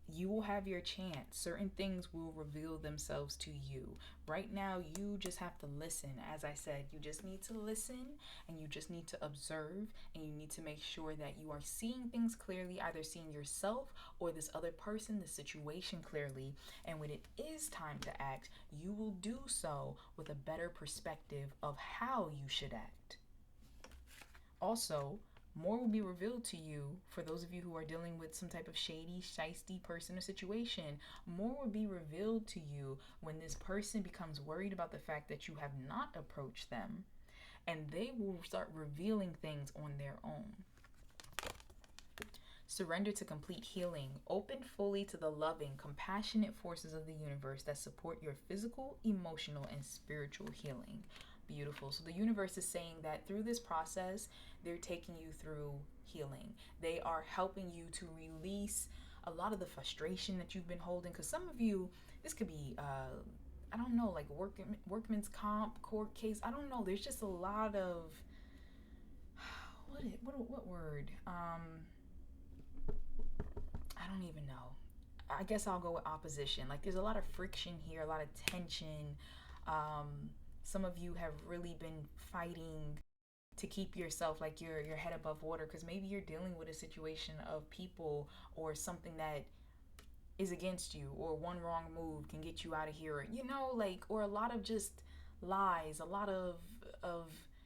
you will have your chance. Certain things will reveal themselves to you. Right now, you just have to listen. As I said, you just need to listen and you just need to observe, and you need to make sure that you are seeing things clearly, either seeing yourself or this other person, the situation clearly. And when it is time to act, you will do so with a better perspective of how you should act. Also, more will be revealed to you for those of you who are dealing with some type of shady, shisty person or situation. More will be revealed to you when this person becomes worried about the fact that you have not approached them, and they will start revealing things on their own. Surrender to complete healing. Open fully to the loving, compassionate forces of the universe that support your physical, emotional, and spiritual healing. Beautiful. So the universe is saying that through this process, they're taking you through healing. They are helping you to release a lot of the frustration that you've been holding. Because some of you, this could be, I don't know, like workman's comp, court case. I don't know. There's just a lot of, what word? I don't even know. I guess I'll go with opposition. Like there's a lot of friction here, a lot of tension. Some of you have really been fighting to keep yourself like your head above water, because maybe you're dealing with a situation of people or something that is against you, or one wrong move can get you out of here, or a lot of just lies, a lot of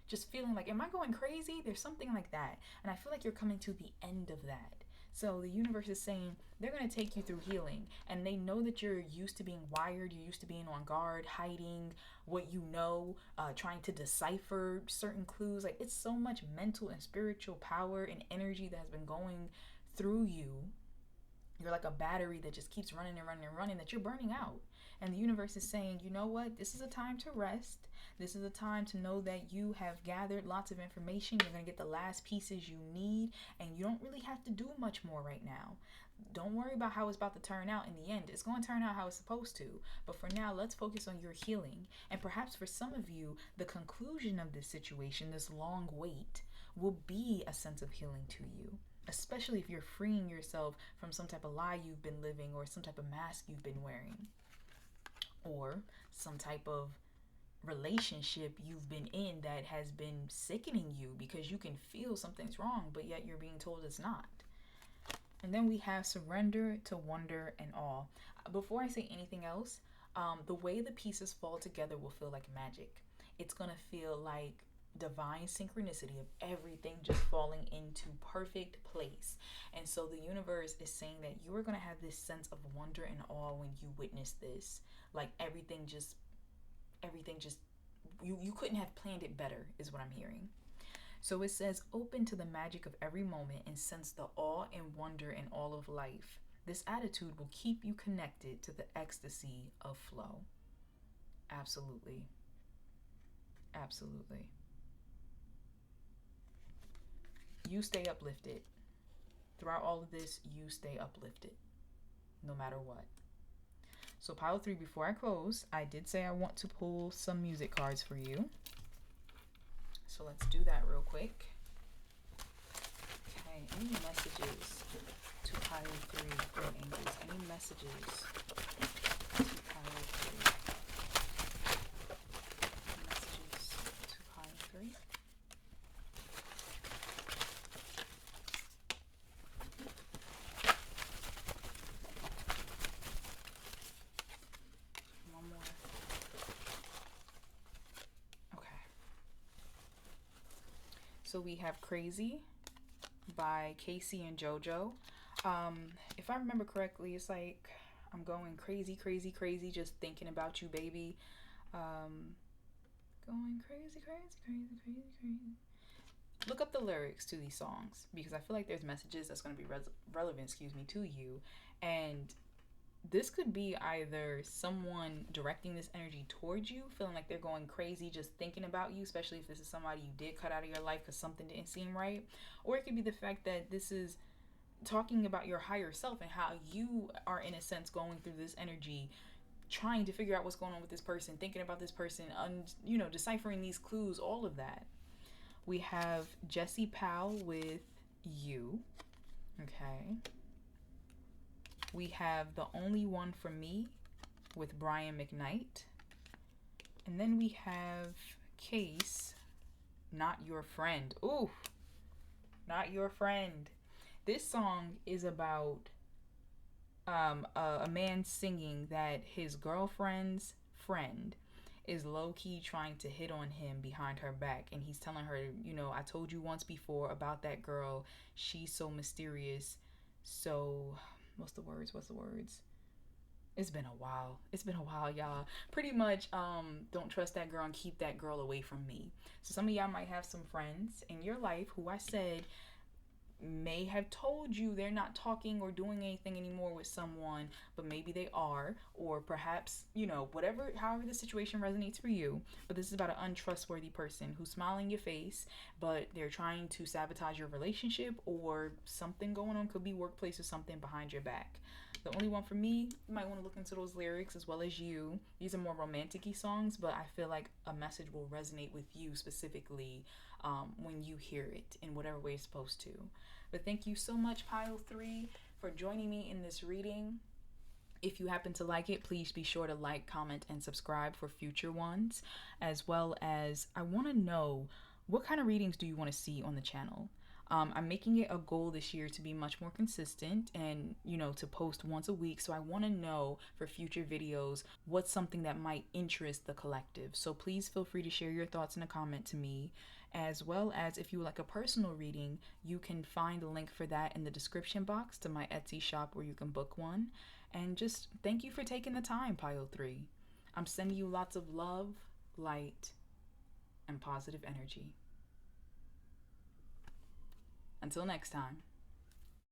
just feeling like, am I going crazy? There's something like that. And I feel like you're coming to the end of that. So the universe is saying they're going to take you through healing, and they know that you're used to being wired, you're used to being on guard, hiding what you know, trying to decipher certain clues. Like it's so much mental and spiritual power and energy that has been going through you. You're like a battery that just keeps running and running and running, that you're burning out. And the universe is saying, you know what? This is a time to rest. This is a time to know that you have gathered lots of information. You're going to get the last pieces you need, and you don't really have to do much more right now. Don't worry about how it's about to turn out in the end. It's going to turn out how it's supposed to. But for now, let's focus on your healing. And perhaps for some of you, the conclusion of this situation, this long wait, will be a sense of healing to you. Especially if you're freeing yourself from some type of lie you've been living, or some type of mask you've been wearing, or some type of relationship you've been in that has been sickening you because you can feel something's wrong, but yet you're being told it's not. And then we have surrender to wonder and awe. Before I say anything else, the way the pieces fall together will feel like magic. It's going to feel like divine synchronicity of everything just falling into perfect place. And so the universe is saying that you are going to have this sense of wonder and awe when you witness this. Like everything just you couldn't have planned it better, is what I'm hearing. So it says, open to the magic of every moment and sense the awe and wonder in all of life. This attitude will keep you connected to the ecstasy of flow. Absolutely. Absolutely. You stay uplifted. Throughout all of this, you stay uplifted, no matter what. So pile 3, before I close, I did say I want to pull some music cards for you. So let's do that real quick. Okay, any messages to pile 3 for angels? Any messages to pile 3? Messages to pile 3? One more. Okay. So we have Crazy by Casey and JoJo. If I remember correctly, it's like I'm going crazy, crazy, crazy, just thinking about you, baby. Going crazy, crazy, crazy, crazy, crazy. Look up the lyrics to these songs because I feel like there's messages that's going to be relevant, to you. And this could be either someone directing this energy towards you, feeling like they're going crazy just thinking about you, especially if this is somebody you did cut out of your life because something didn't seem right. Or it could be the fact that this is talking about your higher self and how you are, in a sense, going through this energy, trying to figure out what's going on with this person, thinking about this person, deciphering these clues, all of that. We have Jesse Powell with You. Okay. We have The Only One for Me with Brian McKnight. And then we have Case, Not Your Friend. Ooh, Not Your Friend. This song is about a man singing that his girlfriend's friend is low-key trying to hit on him behind her back. And he's telling her, I told you once before about that girl. She's so mysterious. So, what's the words? It's been a while, y'all. Pretty much, don't trust that girl and keep that girl away from me. So some of y'all might have some friends in your life who I said may have told you they're not talking or doing anything anymore with someone, but maybe they are, or perhaps, however the situation resonates for you. But this is about an untrustworthy person who's smiling in your face, but they're trying to sabotage your relationship or something going on. Could be workplace or something behind your back. The Only One for Me, you might want to look into those lyrics as well as You. These are more romantic-y songs, but I feel like a message will resonate with you specifically when you hear it in whatever way it's supposed to. But thank you so much, Pile 3, for joining me in this reading. If you happen to like it, please be sure to like, comment, and subscribe for future ones. As well as, I want to know, what kind of readings do you want to see on the channel? I'm making it a goal this year to be much more consistent and, to post once a week. So I want to know for future videos what's something that might interest the collective. So please feel free to share your thoughts in a comment to me. As well as, if you would like a personal reading, you can find the link for that in the description box to my Etsy shop where you can book one. And just thank you for taking the time, Pile 3. I'm sending you lots of love, light, and positive energy. Until next time.